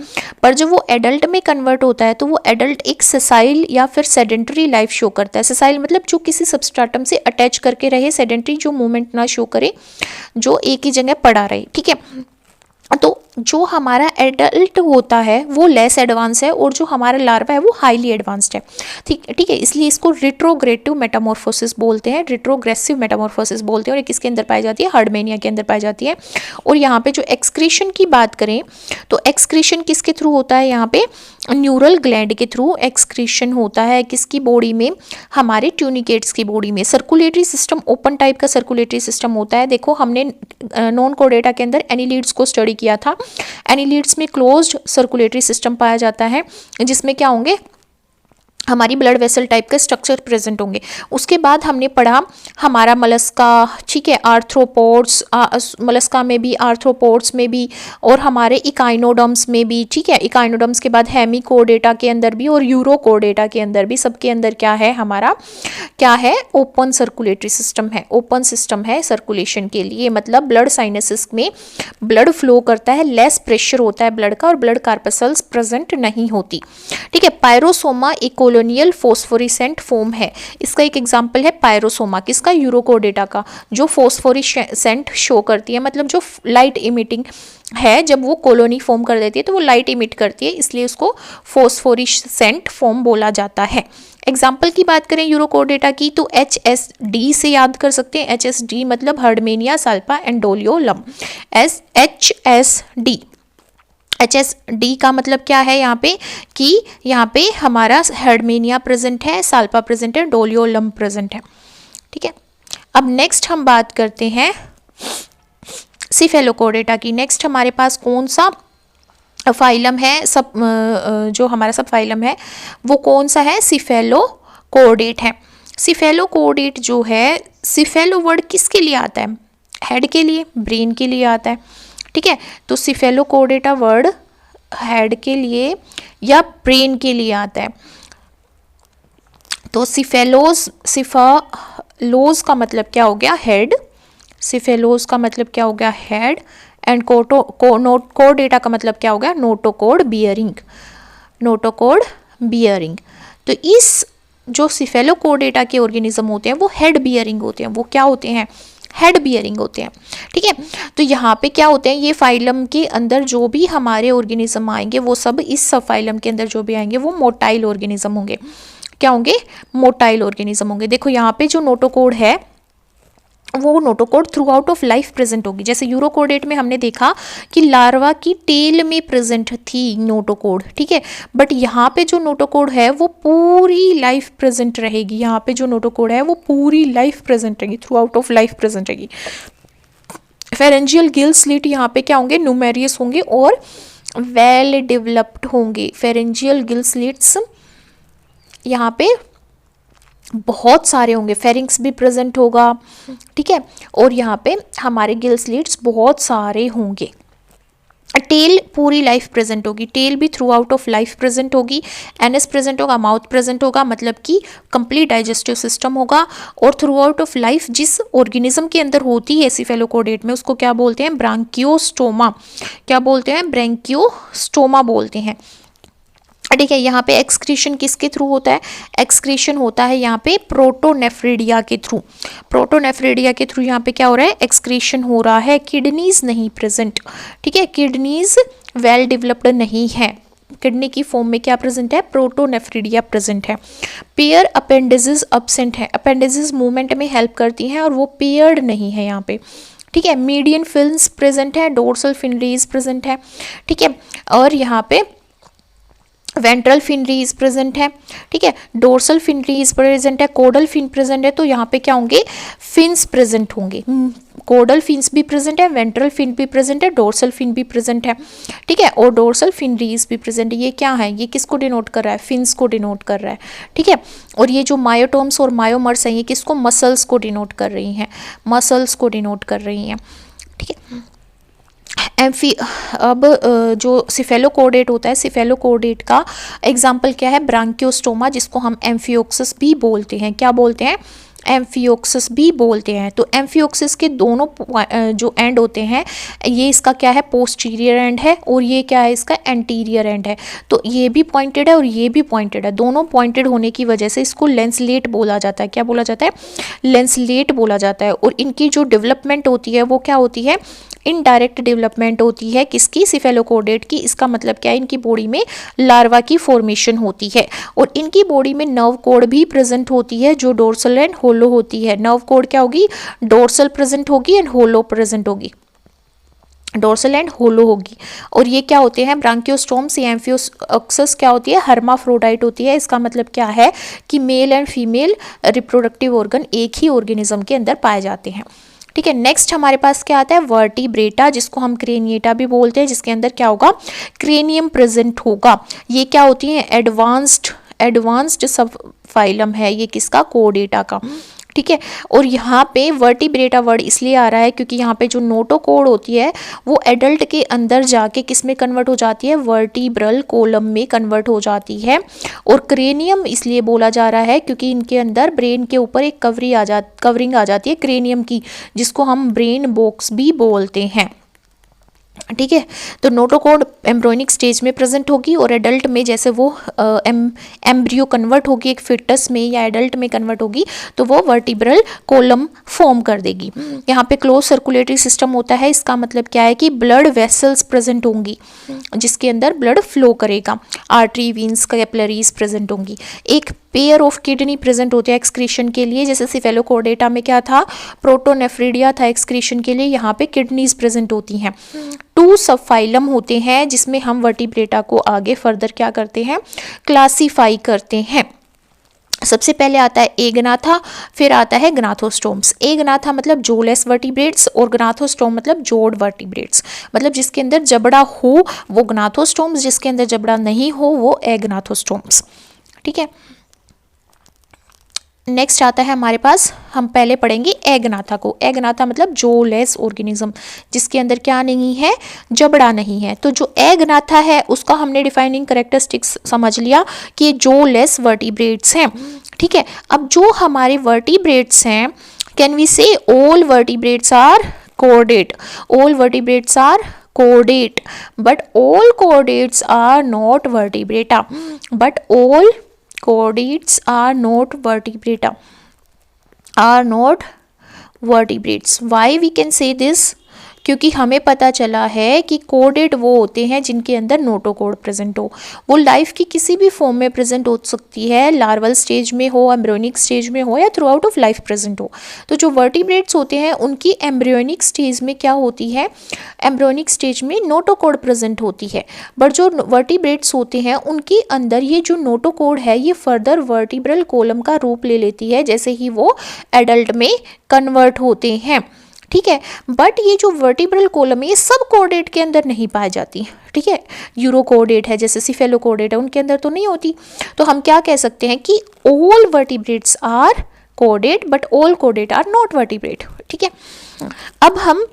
Speaker 1: पर जब वो एडल्ट में कन्वर्ट होता है तो वो एडल्ट एक सेसाइल या फिर सेडेंटरी लाइफ शो करता है। सेसाइल मतलब जो किसी सबस्ट्राटम से अटैच करके रहे, सेडेंटरी जो मूवमेंट ना शो करे, जो एक ही जगह पड़ा रहे, ठीक है। तो जो हमारा एडल्ट होता है वो लेस एडवांस है, और जो हमारा लार्वा है वो हाईली एडवांस्ड है, ठीक है। इसलिए इसको रिट्रोग्रेटिव मेटामॉर्फोसिस बोलते हैं, रिट्रोग्रेसिव मेटामॉर्फोसिस बोलते हैं। और ये किसके अंदर पाई जाती है, हर्डमेनिया के अंदर पाई जाती है। और यहाँ पे जो एक्सक्रीशन की बात करें तो एक्सक्रीशन किसके थ्रू होता है, यहाँ पे न्यूरल ग्लैंड के थ्रू एक्सक्रीशन होता है, किसकी बॉडी में, हमारे ट्यूनिकेट्स की बॉडी में। सर्कुलेटरी सिस्टम ओपन टाइप का सर्कुलेटरी सिस्टम होता है। देखो हमने नॉन कोडेटा के अंदर एनिलीड्स को स्टडी किया था। एनिलीड्स में क्लोज्ड सर्कुलेटरी सिस्टम पाया जाता है, जिसमें क्या होंगे, हमारी ब्लड वेसल टाइप के स्ट्रक्चर प्रेजेंट होंगे। उसके बाद हमने पढ़ा हमारा मलस्का, ठीक है, आर्थ्रोपोड्स, मलस्का में भी, आर्थ्रोपोड्स में भी, और हमारे इकाइनोडम्स में भी, ठीक है। इकाइनोडम्स के बाद हेमिकोडेटा के अंदर भी और यूरोकोडेटा के अंदर भी, सबके अंदर क्या है, हमारा क्या है, ओपन सर्कुलेटरी सिस्टम है, ओपन सिस्टम है सर्कुलेशन के लिए। मतलब ब्लड साइनसिस में ब्लड फ्लो करता है, लेस प्रेशर होता है ब्लड का, और ब्लड कार्पसल्स प्रेजेंट नहीं होती, ठीक है। पायरोसोमा इकोलोनी कोलोनियल फोस्फोरिसेंट फोम है। इसका एक एग्जांपल है पायरोसोमा, किसका, यूरोकोडेटा का, जो फोस्फोरिसेंट शो करती है, मतलब जो लाइट इमिटिंग है, जब वो कॉलोनी फॉर्म कर देती है तो वो लाइट इमिट करती है, इसलिए उसको फोस्फोरिसेंट फोम बोला जाता है। एग्जाम्पल की बात करें यूरोकोडेटा की तो HSD से याद कर सकते हैं। HSD मतलब हर्डमेनिया साल्पा एंडोलियोलम। HSD का मतलब क्या है यहाँ पे, कि यहाँ पे हमारा हर्डमेनिया प्रेजेंट है, साल्पा प्रेजेंट है, डोलियोलम प्रेजेंट है। ठीक है, अब नेक्स्ट हम बात करते हैं सिफेलोकोडेटा की। नेक्स्ट हमारे पास कौन सा फाइलम है, सब जो हमारा सब फाइलम है वो कौन सा है, सिफेलोकोडेट है। सिफेलोकोडेट जो है, सिफेलो वर्ड किसके लिए आता है, हेड के लिए, ब्रेन के लिए आता है। ठीक है, तो सिफेलोकोडेटा वर्ड हेड के लिए या ब्रेन के लिए आता है। तो सिफेलोज का मतलब क्या हो गया, हेड। सिफेलोज का मतलब क्या हो गया, हेड। एंड कोडेटा का मतलब क्या हो गया, नोटोकोड बियरिंग। Notochord bearing. तो इस जो सिफेलोकोडेटा के ऑर्गेनिज्म होते हैं वो हेड बियरिंग होते हैं। वो क्या होते हैं, हेड बियरिंग होते हैं। ठीक है, तो यहाँ पे क्या होते हैं, ये फाइलम के अंदर जो भी हमारे ऑर्गेनिज्म आएंगे वो सब इस सब फाइलम के अंदर जो भी आएंगे वो मोटाइल ऑर्गेनिज्म होंगे। क्या होंगे, मोटाइल ऑर्गेनिज्म होंगे। देखो यहाँ पे जो नोटोकोड है वो notochord throughout of life present होगी। जैसे यूरोकोडेट में हमने देखा कि लार्वा की टेल में प्रेजेंट थी नोटोकोड। ठीक है, बट यहाँ पे जो नोटोकोड है वो पूरी लाइफ प्रेजेंट रहेगी। यहाँ पे जो नोटोकोड है वो पूरी लाइफ प्रेजेंट रहेगी, through out of life present रहेगी। फेरेंजियल गिल स्लिट यहाँ पे क्या होंगे, न्यूमेरियस होंगे और वेल डेवलप्ड होंगे। फेरेंजियल गिल स्लिट्स यहाँ पे बहुत सारे होंगे, फेरिंग्स भी प्रेजेंट होगा। ठीक है, और यहाँ पे हमारे गिल स्लिट्स बहुत सारे होंगे। टेल पूरी लाइफ प्रेजेंट होगी, टेल भी through out of life present होगी। एनएस प्रेजेंट होगा, माउथ प्रेजेंट होगा, मतलब कि कंप्लीट डाइजेस्टिव सिस्टम होगा। और थ्रू आउट ऑफ लाइफ जिस ऑर्गेनिज्म के अंदर होती है सिफेलोकोडेट में उसको क्या बोलते हैं, ब्रांकियोस्टोमा। क्या बोलते हैं, ब्रांकियोस्टोमा बोलते हैं। ठीक है, यहाँ पे एक्सक्रीशन किसके थ्रू होता है, एक्सक्रीशन होता है यहाँ पे प्रोटोनेफ्रिडिया के थ्रू। प्रोटोनेफ्रिडिया के थ्रू यहाँ पे क्या हो रहा है, एक्सक्रीशन हो रहा है। किडनीज नहीं प्रेजेंट। ठीक है, किडनीज वेल डेवलप्ड नहीं है। किडनी की फॉर्म में क्या प्रेजेंट है, प्रोटोनेफ्रिडिया प्रेजेंट है। पेयर अपेंडिजेस अब्सेंट है। अपेंडिजेस मूवमेंट में हेल्प करती हैं और वो पेयर्ड नहीं है यहाँ पे। ठीक है, मीडियन फिन्स प्रेजेंट है, डोर्सल फिनरीज प्रेजेंट है। ठीक है, और यहाँ पे वेंट्रल फिनरीज प्रेजेंट है। ठीक है, डोर्सल फिनरीज प्रेजेंट है, कोडल फिन प्रेजेंट है। तो यहाँ पे क्या होंगे, फिन्स प्रेजेंट होंगे। कोडल फिन्स भी प्रेजेंट है, वेंट्रल फिन भी प्रेजेंट है, डोर्सल फिन भी प्रेजेंट है। ठीक है, और डोर्सल फिनरीज भी प्रेजेंट है। ये क्या है, ये किसको डिनोट कर रहा है, फिन्स को डिनोट कर रहा है। ठीक है, और ये जो मायोटोम्स और मायोमर्स हैं ये किसको, मसल्स को डिनोट कर रही हैं, मसल्स को डिनोट कर रही हैं। ठीक है, अब जो सिफेलोकोडेट होता है, सिफेलोकोडेट का एग्जाम्पल क्या है, ब्रांकियोस्टोमा, जिसको हम एम्फियोक्सिस भी बोलते हैं। क्या बोलते हैं, एम्फियोक्सिस भी बोलते हैं। तो एम्फियोक्सिस के दोनों जो एंड होते हैं, ये इसका क्या है, पोस्टीरियर एंड है, और ये क्या है, इसका एंटीरियर एंड है। तो ये भी पॉइंटेड है और ये भी पॉइंटेड है। दोनों पॉइंटेड होने की वजह से इसको लेंसलेट बोला जाता है। क्या बोला जाता है, लेंसलेट बोला जाता है। और इनकी जो डेवलपमेंट होती है वो क्या होती है, इनडायरेक्ट डेवलपमेंट होती है। किसकी, सिफेलोकोडेट की। इसका मतलब क्या है, इनकी बॉडी में लार्वा की फॉर्मेशन होती है और इनकी बॉडी में नर्व कोड भी प्रेजेंट होती है जो डोर्सल एंड होलो होती है। नर्व कोड क्या होगी, डोर्सल प्रेजेंट होगी एंड होलो प्रेजेंट होगी, डोर्सल एंड होलो होगी। और ये क्या होते हैं, ब्रांकियोस्टोम्स या एम्फियोक्सिस क्या होती है, हर्माफ्रोडाइट होती है। इसका मतलब क्या है कि male and female reproductive organ एक ही ऑर्गेनिज्म के अंदर पाए जाते हैं। ठीक है, नेक्स्ट हमारे पास क्या आता है, वर्टिब्रेटा, जिसको हम क्रेनिएटा भी बोलते हैं, जिसके अंदर क्या होगा, क्रेनियम प्रेजेंट होगा। ये क्या होती है, एडवांस्ड सब फाइलम है ये किसका, कोडेटा का। ठीक है, और यहाँ पे वर्टिब्रेटा वर्ड इसलिए आ रहा है क्योंकि यहाँ पे जो नोटोकोड होती है वो एडल्ट के अंदर जाके किस में कन्वर्ट हो जाती है, वर्टिब्रल कोलम में कन्वर्ट हो जाती है। और क्रेनियम इसलिए बोला जा रहा है क्योंकि इनके अंदर ब्रेन के ऊपर एक कवरिंग आ जाती है क्रेनियम की, जिसको हम ब्रेन बॉक्स भी बोलते हैं। ठीक है। तो नोटोकॉर्ड एम्ब्रियोनिक स्टेज में प्रेजेंट होगी और एडल्ट में जैसे वो एम्ब्रियो कन्वर्ट होगी एक फिटस में या एडल्ट में कन्वर्ट होगी तो वो वर्टिब्रल कोलम फॉर्म कर देगी। यहाँ पे क्लोज सर्कुलेटरी सिस्टम होता है, इसका मतलब क्या है कि ब्लड वेसल्स प्रेजेंट होंगी जिसके अंदर ब्लड फ्लो करेगा, आर्टरी वीन्स कैपिलरीज प्रेजेंट होंगी। एक पेयर ऑफ किडनी प्रेजेंट होते हैं एक्सक्रीशन के लिए, जैसे सिफेलोकोर्डेटा में क्या था, प्रोटोनेफ्रिडिया था एक्सक्रीशन के लिए, यहाँ पे किडनीज प्रेजेंट होती हैं। 2 सबफाइलम होते हैं जिसमें हम वर्टिब्रेटा को आगे फर्दर क्या करते हैं, क्लासीफाई करते हैं। सबसे पहले आता है एगनाथा, फिर आता है ग्नाथोस्टोम्स। एगनाथा मतलब जोलेस वर्टिब्रेट्स और ग्नाथोस्टोम मतलब जोड़ वर्टिब्रेट्स, मतलब जिसके अंदर जबड़ा हो वो ग्नाथोस्टोम्स, जिसके अंदर जबड़ा नहीं हो वो एग्नाथोस्टोम्स। ठीक है। नेक्स्ट आता है हमारे पास, हम पहले पढ़ेंगे एगनाथा को। एगनाथा मतलब जोलेस ऑर्गेनिज्म, जिसके अंदर क्या नहीं है, जबड़ा नहीं है। तो जो एगनाथा है उसका हमने डिफाइनिंग कैरेक्टरिस्टिक्स समझ लिया कि ये जोलेस वर्टिब्रेट्स हैं। ठीक है। अब जो हमारे वर्टिब्रेट्स हैं, can we say all vertebrates are chordate, all vertebrates are chordate, but all chordates are not vertebrata, but all chordates are not vertebrata, are not vertebrates. Why we can say this? क्योंकि हमें पता चला है कि caudate वो होते हैं जिनके अंदर नोटोकोड प्रेजेंट हो। वो लाइफ की किसी भी फॉर्म में प्रेजेंट हो सकती है, लार्वल स्टेज में हो, एम्ब्रियोनिक स्टेज में हो या through out of life present हो। तो जो वर्टिब्रेट्स होते हैं उनकी एम्ब्रियोनिक स्टेज में क्या होती है, एम्ब्रियोनिक स्टेज में नोटोकोड प्रेजेंट होती है। बट जो वर्टिब्रेट्स होते हैं उनके अंदर ये जो नोटोकोड है ये फर्दर वर्टिब्रल कोलम का रूप ले लेती है जैसे ही वो एडल्ट में कन्वर्ट होते हैं। ठीक है। बट ये जो वर्टिब्रल कोलम है ये सब कोर्डेट के अंदर नहीं पाई जाती। ठीक है। यूरोकोर्डेट है जैसे सिफेलोकोर्डेट है उनके अंदर तो नहीं होती। तो हम क्या कह सकते हैं कि all vertebrates are chordate but all chordate are not vertebrate. ठीक है। अब हम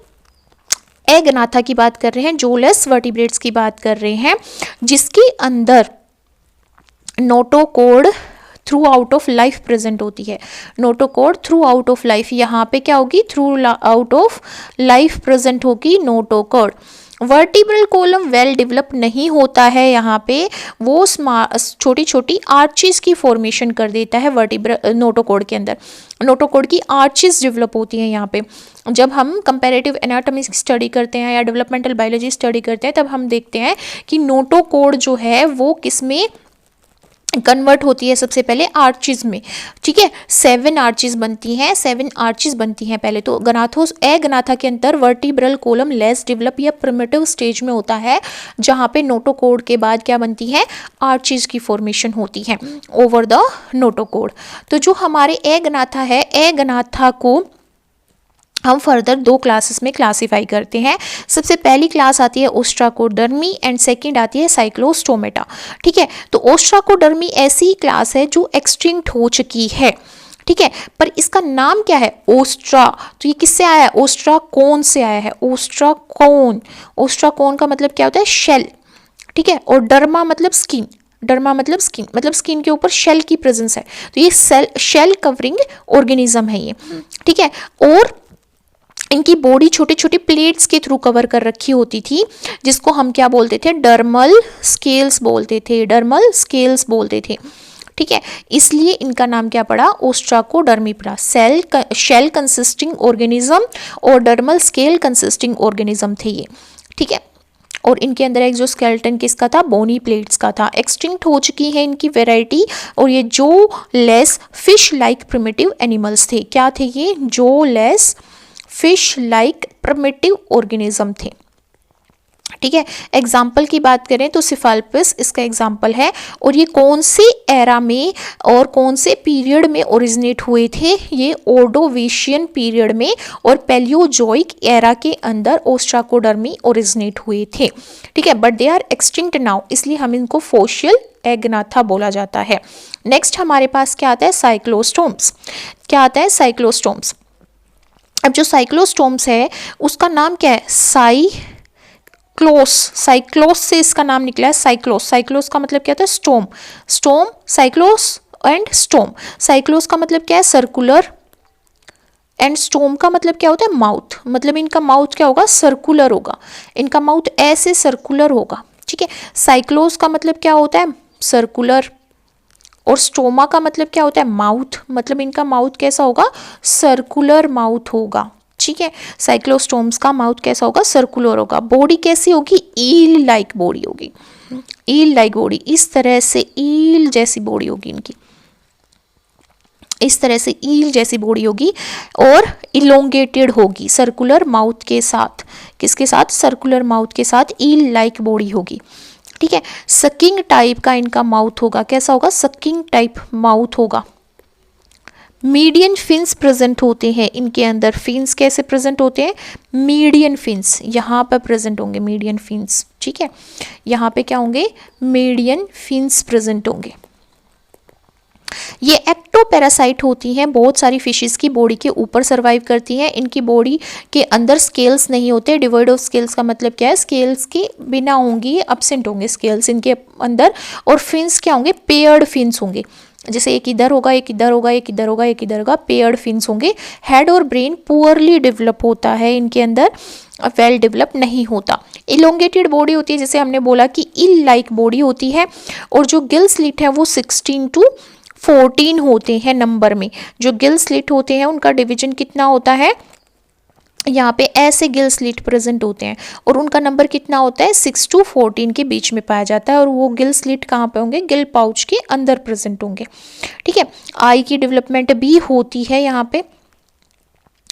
Speaker 1: एगनाथा की बात कर रहे हैं, जोलेस वर्टिब्रेट्स की बात कर रहे हैं जिसके अंदर notochord throughout of life present होती है। Notochord throughout of life, यहाँ पे क्या होगी, throughout of life present होगी notochord. Vertebral column well develop नहीं होता है, यहाँ पे वो छोटी छोटी आर्चिस की फॉर्मेशन कर देता है वर्टिब्रल नोटोकोड के अंदर। नोटोकोड की आर्चिस डेवलप होती हैं यहाँ पे। जब हम कंपैरेटिव एनाटॉमी स्टडी करते हैं या डेवलपमेंटल बायोलॉजी स्टडी करते हैं तब हम देखते हैं कि नोटोकोड जो है वो किसमें कन्वर्ट होती है, सबसे पहले आर्चिज में। ठीक है। 7 आर्चिज बनती हैं, 7 आर्चिज बनती हैं पहले तो। एगनाथा के अंदर वर्टिब्रल कोलम लेस डेवलप या प्रिमिटिव स्टेज में होता है जहाँ पे नोटोकोड के बाद क्या बनती है, आर्चिज की फॉर्मेशन होती है ओवर द नोटोकोड। तो जो हमारे एगनाथा है, एगनाथा को हम फर्दर 2 क्लासेस में क्लासीफाई करते हैं। सबसे पहली क्लास आती है ओस्ट्राकोडर्मी एंड सेकंड आती है साइक्लोस्टोमेटा। ठीक है। तो ओस्ट्राकोडर्मी ऐसी क्लास है जो एक्सटिंक्ट हो चुकी है। ठीक है। पर इसका नाम क्या है, ओस्ट्रा। तो ये किससे आया है, ओस्ट्राकोन से आया है। ओस्ट्राकोन, ओस्ट्राकोन का मतलब क्या होता है, शेल। ठीक है। और डर्मा मतलब स्किन, डर्मा मतलब स्किन, मतलब स्किन के ऊपर शेल की प्रेजेंस है। तो ये शेल कवरिंग ऑर्गेनिज्म है ये। ठीक है। और इनकी बॉडी छोटे छोटे प्लेट्स के थ्रू कवर कर रखी होती थी जिसको हम क्या बोलते थे, डर्मल स्केल्स बोलते थे, डर्मल स्केल्स बोलते थे। ठीक है। इसलिए इनका नाम क्या पड़ा, ओस्ट्राकोडर्मी पड़ा। शेल कंसिस्टिंग ऑर्गेनिज्म और डर्मल स्केल कंसिस्टिंग ऑर्गेनिज्म थे ये। ठीक है। और इनके अंदर एक जो स्केलेटन किसका था, बोनी प्लेट्स का था। एक्सटिंक्ट हो चुकी है इनकी वैरायटी। और ये जो less fish like primitive animals थे। क्या थे ये, जो less fish like primitive organism थे। ठीक है। एग्जाम्पल की बात करें तो सिफाल्पस इसका एग्जाम्पल है। और ये कौन से एरा में और कौन से पीरियड में ओरिजिनेट हुए थे, ये ऑर्डोवेशियन पीरियड में और पैलियोजोइक एरा के अंदर ओस्ट्राकोडर्मी ओरिजिनेट हुए थे। ठीक है। But they are extinct now, इसलिए हम इनको फोसियल एगनाथा बोला जाता है। नेक्स्ट हमारे पास क्या आता है, साइक्लोस्टोम्स। क्या आता है, साइक्लोस्टोम्स। अब जो साइक्लोस्टोम्स है उसका नाम क्या है, साइक्लोस। साइक्लोस से इसका नाम निकला है साइक्लोस। साइक्लोस का मतलब क्या होता है, स्टोम। स्टोम, साइक्लोस एंड स्टोम। साइक्लोस का मतलब क्या है, सर्कुलर एंड स्टोम का मतलब क्या होता है, माउथ, मतलब इनका माउथ क्या होगा, सर्कुलर होगा, इनका माउथ ऐसे सर्कुलर होगा, ठीक है। साइक्लोस का मतलब क्या होता है, सर्कुलर, और स्टोमा का मतलब क्या होता है, माउथ, मतलब इनका माउथ कैसा होगा, सर्कुलर माउथ होगा, ठीक है। साइक्लोस्टोम्स का माउथ कैसा होगा, सर्कुलर होगा। बॉडी कैसी होगी, ईल लाइक बॉडी होगी, ईल लाइक बॉडी, इस तरह से ईल जैसी बॉडी होगी इनकी, इस तरह से ईल जैसी बॉडी होगी, और इलोंगेटेड होगी सर्कुलर माउथ के साथ, किसके साथ, सर्कुलर माउथ के साथ ईल लाइक बॉडी होगी, ठीक है। सकिंग टाइप का इनका माउथ होगा, कैसा होगा, सकिंग टाइप माउथ होगा। मीडियन फिन्स प्रेजेंट होते हैं इनके अंदर, फिन्स कैसे प्रेजेंट होते हैं, मीडियन फिन्स यहाँ पर प्रेजेंट होंगे, मीडियन फिन्स, ठीक है, यहाँ पे क्या होंगे, मीडियन फिन्स प्रेजेंट होंगे। ये एक्टोपैरासाइट होती हैं, बहुत सारी फिशेस की बॉडी के ऊपर सर्वाइव करती हैं, इनकी बॉडी के अंदर स्केल्स नहीं होते, डिवॉइड ऑफ स्केल्स का मतलब क्या है, स्केल्स के बिना होंगी, एब्सेंट होंगे स्केल्स इनके अंदर, और फिन्स क्या होंगे, पेयर्ड फिन्स होंगे, जैसे एक इधर होगा, एक इधर होगा, एक इधर होगा, एक इधर होगा, पेयर्ड फिन्स होंगे। हेड और ब्रेन पुअरली डेवलप होता है इनके अंदर, वेल डेवलप नहीं होता। इलोंगेटेड बॉडी होती है, जैसे हमने बोला कि इल लाइक बॉडी होती है, और जो गिल स्लिट है वो 16 to 14 होते हैं नंबर में। जो गिल स्लिट होते हैं उनका डिवीजन कितना होता है, यहाँ पे ऐसे गिल स्लिट प्रेजेंट होते हैं, और उनका नंबर कितना होता है, 6 to 14 के बीच में पाया जाता है, और वो गिल स्लिट कहाँ पे होंगे, गिल पाउच के अंदर प्रेजेंट होंगे, ठीक है। आई की डेवलपमेंट भी होती है यहाँ पे,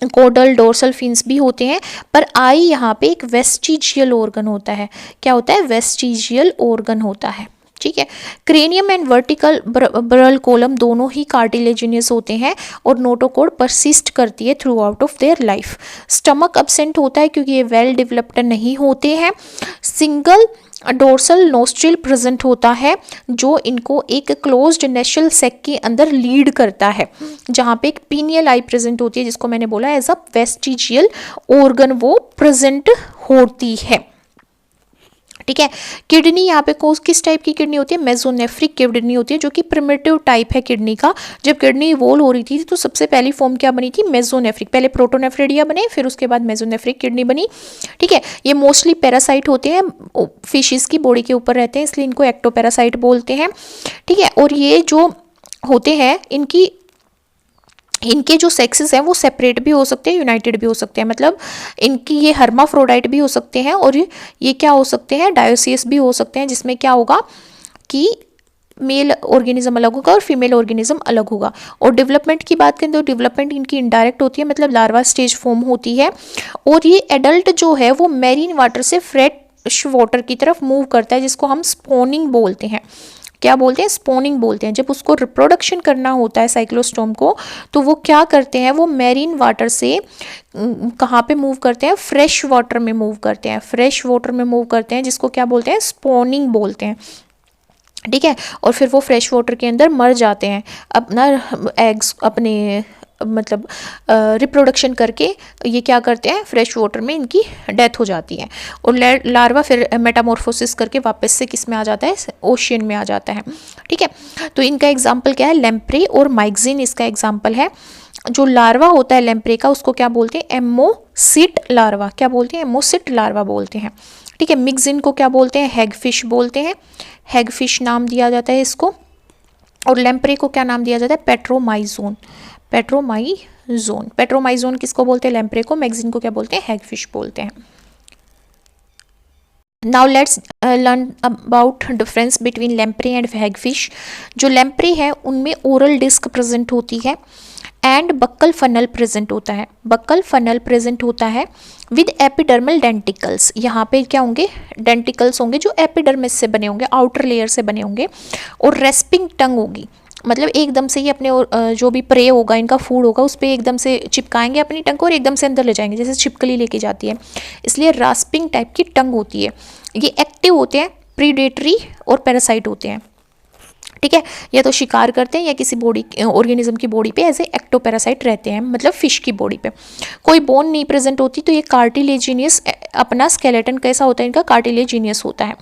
Speaker 1: कोडल डोर्सल फिन्स भी होते हैं, पर आई यहाँ पे एक वेस्टिजियल ऑर्गन होता है, क्या होता है, वेस्टिजियल ऑर्गन होता है, ठीक है। क्रेनियम एंड वर्टिकल ब्रल कोलम दोनों ही कार्टिलेजिनियस होते हैं, और नोटोकोड परसिस्ट करती है through out of their life. Stomach absent होता है क्योंकि ये वेल डेवलप्ड नहीं होते हैं। सिंगल डोर्सल नोस्ट्रिल प्रेजेंट होता है, जो इनको एक क्लोज्ड नेशल सैक के अंदर लीड करता है, जहाँ पे एक पीनियल आई प्रेजेंट होती है, जिसको मैंने बोला एज अ वेस्टिजियल ऑर्गन वो प्रेजेंट होती है, ठीक है। किडनी यहाँ पे किस टाइप की किडनी होती है, मेसोनेफ्रिक किडनी होती है, जो कि प्रिमिटिव टाइप है किडनी का। जब किडनी इवोल्व हो रही थी तो सबसे पहली फॉर्म क्या बनी थी, मेसोनेफ्रिक, पहले प्रोटोनेफ्रिडिया बने, फिर उसके बाद मेसोनेफ्रिक किडनी बनी, ठीक है। ये मोस्टली पैरासाइट होते हैं, फिशेस की बॉडी के ऊपर रहते हैं, इसलिए इनको एक्टोपैरासाइट बोलते हैं, ठीक है। और ये जो होते हैं इनके जो सेक्सेस हैं वो सेपरेट भी हो सकते हैं, यूनाइटेड भी हो सकते हैं, मतलब इनकी ये हर्माफ्रोडाइट भी हो सकते हैं, और ये क्या हो सकते हैं, डायोसियस भी हो सकते हैं, जिसमें क्या होगा कि मेल ऑर्गेनिज्म अलग होगा और फीमेल ऑर्गेनिज्म अलग होगा। और डेवलपमेंट की बात करें तो डेवलपमेंट इनकी इनडायरेक्ट होती है, मतलब लार्वा स्टेज फॉर्म होती है, और ये एडल्ट जो है वो मैरीन वाटर से फ्रेश वाटर की तरफ मूव करता है, जिसको हम स्पॉनिंग बोलते हैं। क्या बोलते हैं, स्पॉनिंग बोलते हैं। जब उसको रिप्रोडक्शन करना होता है साइक्लोस्टोम को, तो वो क्या करते हैं, वो मैरीन वाटर से कहाँ पे मूव करते हैं, फ्रेश वाटर में मूव करते हैं, फ्रेश वाटर में मूव करते हैं, जिसको क्या बोलते हैं, स्पॉनिंग बोलते हैं, ठीक है। और फिर वो फ्रेश वाटर के अंदर मर जाते हैं, अपना एग्स अपने मतलब रिप्रोडक्शन करके ये क्या करते हैं, फ्रेश वाटर में इनकी डेथ हो जाती है, और लार्वा फिर मेटामॉर्फोसिस करके वापस से किस में आ जाता है, ओशियन में आ जाता है, ठीक है। तो इनका एग्जाम्पल क्या है, लेम्प्रे और माइक्सिन इसका एग्जाम्पल है। जो लार्वा होता है लेम्प्रे का, उसको क्या बोलते हैं, एमोसिट लार्वा, क्या बोलते हैं, एमोसिट लार्वा बोलते हैं, ठीक है। मिक्सिन को क्या बोलते हैं, हैगफिश बोलते हैं, हैगफिश नाम दिया जाता है इसको। और लेम्प्रे को क्या नाम दिया जाता है, पेट्रोमाइजोन, पेट्रोमाइजोन, पेट्रोमाइजोन किसको बोलते हैं, लेम्प्रे को। मैगजीन को क्या बोलते हैं, हैगफिश बोलते हैं। Now let's learn about difference between lamprey and hagfish. जो लेम्प्रे है उनमें ओरल डिस्क प्रेजेंट होती है, एंड बक्कल फनल प्रेजेंट होता है, बक्कल फनल प्रेजेंट होता है विद एपिडर्मल डेंटिकल्स। यहाँ पे क्या होंगे, डेंटिकल्स होंगे जो एपिडर्मिस से बने होंगे, आउटर लेयर से बने होंगे, और रेस्पिंग टंग होगी, मतलब एकदम से ही अपने जो भी प्रे होगा, इनका फूड होगा, उस पर एकदम से चिपकाएंगे अपनी टंग को और एकदम से अंदर ले जाएंगे, जैसे छिपकली लेके जाती है, इसलिए रास्पिंग टाइप की टंग होती है। ये एक्टिव होते हैं, प्रीडेटरी और पैरासाइट होते हैं, ठीक है। या तो शिकार करते हैं या किसी बॉडी ऑर्गेनिज्म की बॉडी पे एज ए एक्टोपैरासाइट रहते हैं, मतलब फिश की बॉडी पे। कोई बोन नहीं प्रेजेंट होती, तो ये कार्टिलेजिनियस, अपना स्केलेटन कैसा होता है इनका, कार्टिलेजिनियस होता है,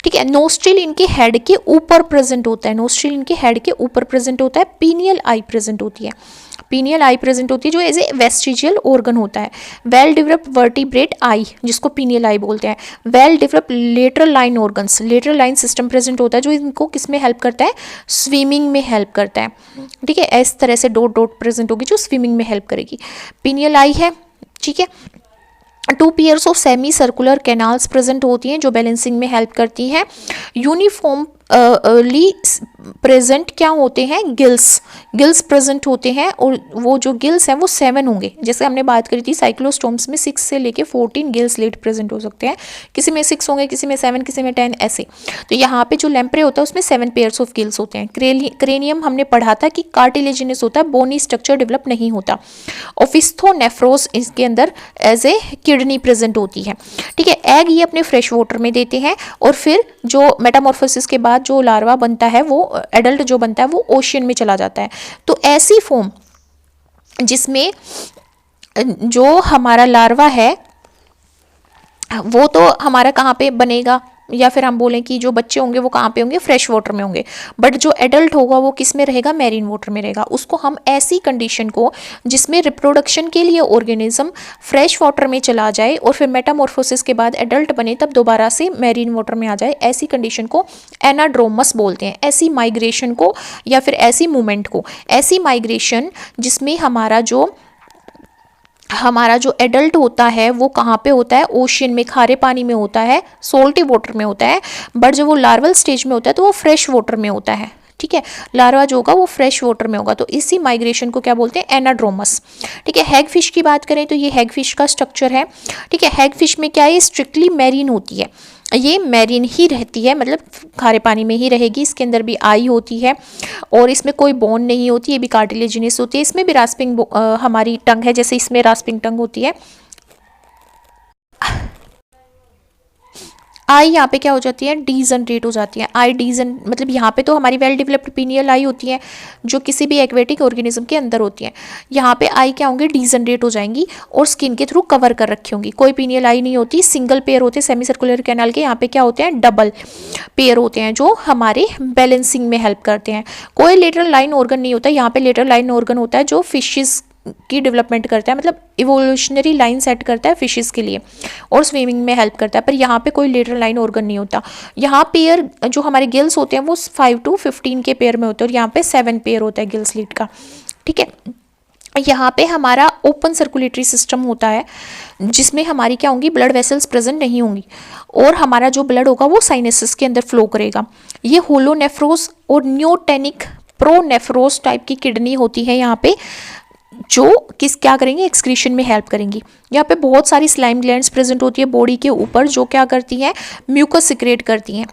Speaker 1: ठीक है। नोस्ट्रिल इनके हेड के ऊपर प्रेजेंट होता है, नोस्ट्रिल इनके हेड के ऊपर प्रेजेंट होता है। पीनियल आई प्रेजेंट होती है, पीनियल आई प्रेजेंट होती है जो एज ए वेस्टिजियल ऑर्गन होता है। वेल डेवलप्ड वर्टिब्रेट आई जिसको पीनियल आई बोलते हैं। Well developed lateral line organs, lateral line system present होता है जो इनको किस में हेल्प करता है, स्विमिंग में हेल्प करता है। ठीक है, इस तरह से डॉट डॉट प्रेजेंट होगी जो स्विमिंग में हेल्प करेगी। पीनियल आई है। ठीक है, 2 pairs of semi circular canals present होती हैं जो बैलेंसिंग में हेल्प करती हैं। यूनिफॉर्म ली प्रेजेंट क्या होते हैं, गिल्स प्रेजेंट होते हैं और वो जो गिल्स हैं वो 7 होंगे। जैसे हमने बात करी थी साइक्लोस्टोम्स में 6 से लेके 14 गिल्स लेट प्रेजेंट हो सकते हैं, किसी में 6 होंगे, किसी में 7, किसी में 10 ऐसे। तो यहाँ पे जो लैम्प्रे होता है उसमें 7 पेयर्स ऑफ गिल्स होते हैं। क्रेनियम हमने पढ़ा था कि कार्टिलेजिनस होता है, बोनी स्ट्रक्चर डेवलप नहीं होता। ओफिस्थोनेफ्रोस इसके अंदर एज ए किडनी प्रेजेंट होती है। ठीक है, एग ये अपने फ्रेश वाटर में देते हैं और फिर जो मेटामॉर्फोसिस के बाद जो लार्वा बनता है वो एडल्ट जो बनता है वो ओशियन में चला जाता है। तो ऐसी फॉर्म जिसमें जो हमारा लार्वा है वो तो हमारा कहाँ पे बनेगा, या फिर हम बोलें कि जो बच्चे होंगे वो कहाँ पे होंगे, फ्रेश वाटर में होंगे। बट जो एडल्ट होगा वो किस में रहेगा, मैरीन वाटर में रहेगा। उसको हम ऐसी कंडीशन को जिसमें रिप्रोडक्शन के लिए ऑर्गेनिज्म फ्रेश वाटर में चला जाए और फिर मेटामॉर्फोसिस के बाद एडल्ट बने तब दोबारा से मैरीन वाटर में आ जाए, ऐसी कंडीशन को एनाड्रोमस बोलते हैं। ऐसी माइग्रेशन को या फिर ऐसी मूवमेंट को, ऐसी माइग्रेशन जिसमें हमारा जो एडल्ट होता है वो कहाँ पे होता है, ओशियन में, खारे पानी में होता है, सोल्टी वाटर में होता है। बट जब वो लार्वल स्टेज में होता है तो वो फ्रेश वाटर में होता है। ठीक है, लार्वा जो होगा वो फ्रेश वाटर में होगा। तो इसी माइग्रेशन को क्या बोलते हैं, एनाड्रोमस। ठीक है, हैग फिश की बात करें तो ये हैग फिश का स्ट्रक्चर है। ठीक है, हैग फिश में क्या है, स्ट्रिक्टली मैरीन होती है, ये मैरीन ही रहती है, मतलब खारे पानी में ही रहेगी। इसके अंदर भी आई होती है और इसमें कोई बोन नहीं होती, ये भी कार्टिलेजिनस होती है। इसमें भी रास्पिंग हमारी टंग है, जैसे इसमें रास्पिंग टंग होती है। आई यहाँ पे क्या हो जाती है, डीजनरेट हो जाती है। आई डीजन मतलब यहाँ पे तो हमारी वेल डेवलप्ड पीनियल आई होती है जो किसी भी एक्वेटिक ऑर्गेनिज्म के अंदर होती है। यहाँ पे आई क्या होंगी, डीजनरेट हो जाएंगी और स्किन के थ्रू कवर कर रखी होंगी। कोई पीनियल आई नहीं होती, सिंगल पेयर होते हैं सेमी सर्कुलर कैनाल के। यहाँ पे क्या होते हैं, डबल पेयर होते हैं जो हमारे बैलेंसिंग में हेल्प करते हैं। कोई लेटरल लाइन ऑर्गन नहीं होता, यहाँ पे लेटरल लाइन ऑर्गन होता है जो फिशेस की डेवलपमेंट करता है, मतलब इवोल्यूशनरी लाइन सेट करता है फिशेस के लिए और स्विमिंग में हेल्प करता है। पर यहाँ पे कोई लेटरल लाइन ऑर्गन नहीं होता। यहाँ पेयर जो हमारे गिल्स होते हैं वो 5 to 15 के पेयर में होते हैं और यहाँ पे 7 पेयर होता है गिल्स लीड का। ठीक है, यहाँ पे हमारा ओपन सर्कुलेटरी सिस्टम होता है जिसमें हमारी क्या होंगी, ब्लड वेसल्स प्रेजेंट नहीं होंगी और हमारा जो ब्लड होगा वो साइनसेस के अंदर फ्लो करेगा। ये होलोनेफ्रोस और न्यूटेनिक प्रोनेफ्रोस टाइप की किडनी होती है यहाँ पे, जो क्या करेंगे, एक्सक्रीशन में हेल्प करेंगी। यहाँ पे बहुत सारी स्लाइम ग्लैंड्स प्रेजेंट होती है बॉडी के ऊपर जो क्या करती हैं, म्यूकस सिक्रेट करती हैं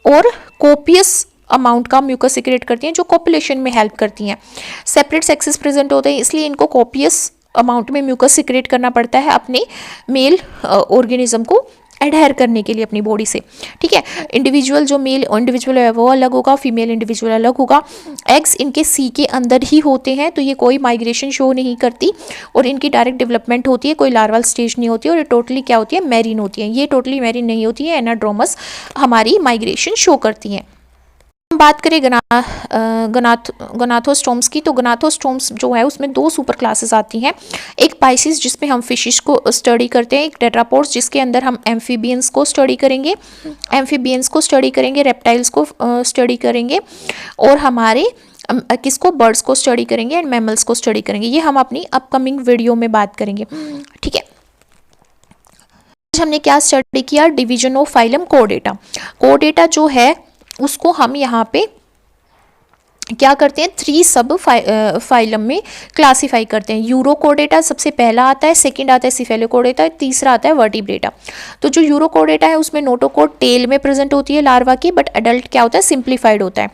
Speaker 1: और कोपियस अमाउंट का म्यूकस सिक्रेट करती हैं जो कॉपुलेशन में हेल्प करती हैं। सेपरेट सेक्सेस प्रेजेंट होते हैं इसलिए इनको कोपियस अमाउंट में म्यूकस सिक्रेट करना पड़ता है अपने मेल ऑर्गेनिज्म को एडहेयर करने के लिए अपनी बॉडी से। ठीक है, इंडिविजुअल जो मेल इंडिविजुअल है वो अलग होगा, फीमेल इंडिविजुअल अलग होगा। एग्स इनके सी के अंदर ही होते हैं तो ये कोई माइग्रेशन शो नहीं करती और इनकी डायरेक्ट डेवलपमेंट होती है, कोई लार्वल स्टेज नहीं होती और ये टोटली क्या होती है, मैरीन होती है। ये टोटली मैरीन नहीं होती है, एनाड्रोमस हमारी माइग्रेशन शो करती हैं। हम बात करें गनाथोस्टोम्स की, तो गनाथोस्टोम्स जो है उसमें 2 सुपर क्लासेस आती हैं। एक पाइसिस जिसमें हम फिशिश को स्टडी करते हैं, एक टेट्रापोड्स जिसके अंदर हम एम्फीबियंस को स्टडी करेंगे, रेप्टाइल्स को स्टडी करेंगे और हमारे किसको, बर्ड्स को स्टडी करेंगे एंड मैमल्स को स्टडी करेंगे। ये हम अपनी अपकमिंग वीडियो में बात करेंगे। ठीक है, हमने क्या स्टडी किया, डिवीजन ऑफ फाइलम कोडेटा। कोडेटा जो है उसको हम यहाँ पे क्या करते हैं, 3 सब फाइलम में क्लासीफाई करते हैं। यूरोकोडेटा सबसे पहला आता है, सेकंड आता है सिफेलोकोडेटा, तीसरा आता है वर्टिब्रेटा। तो जो यूरोकोडेटा है उसमें नोटोकोड टेल में प्रेजेंट होती है लार्वा की, बट एडल्ट क्या होता है, सिंप्लीफाइड होता है।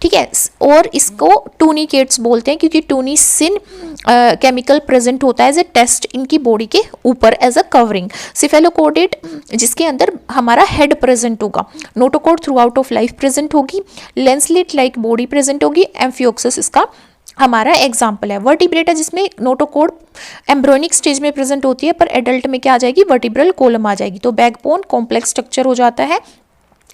Speaker 1: ठीक है, और इसको टूनिकेट्स बोलते हैं क्योंकि टूनिसिन केमिकल प्रेजेंट होता है एज ए टेस्ट इनकी बॉडी के ऊपर एज अ कवरिंग। सिफेलोकोडेट जिसके अंदर हमारा हेड प्रेजेंट होगा, notochord throughout of life present होगी, लेंसलेट लाइक बॉडी प्रेजेंट होगी, एम्फियोक्सस इसका हमारा एग्जाम्पल है। वर्टिब्रेटा जिसमें नोटोकोड एम्ब्रियोनिक स्टेज में प्रेजेंट होती है पर एडल्ट में क्या आ जाएगी, वर्टिब्रल कॉलम आ जाएगी। तो बैकबोन कॉम्प्लेक्स स्ट्रक्चर हो जाता है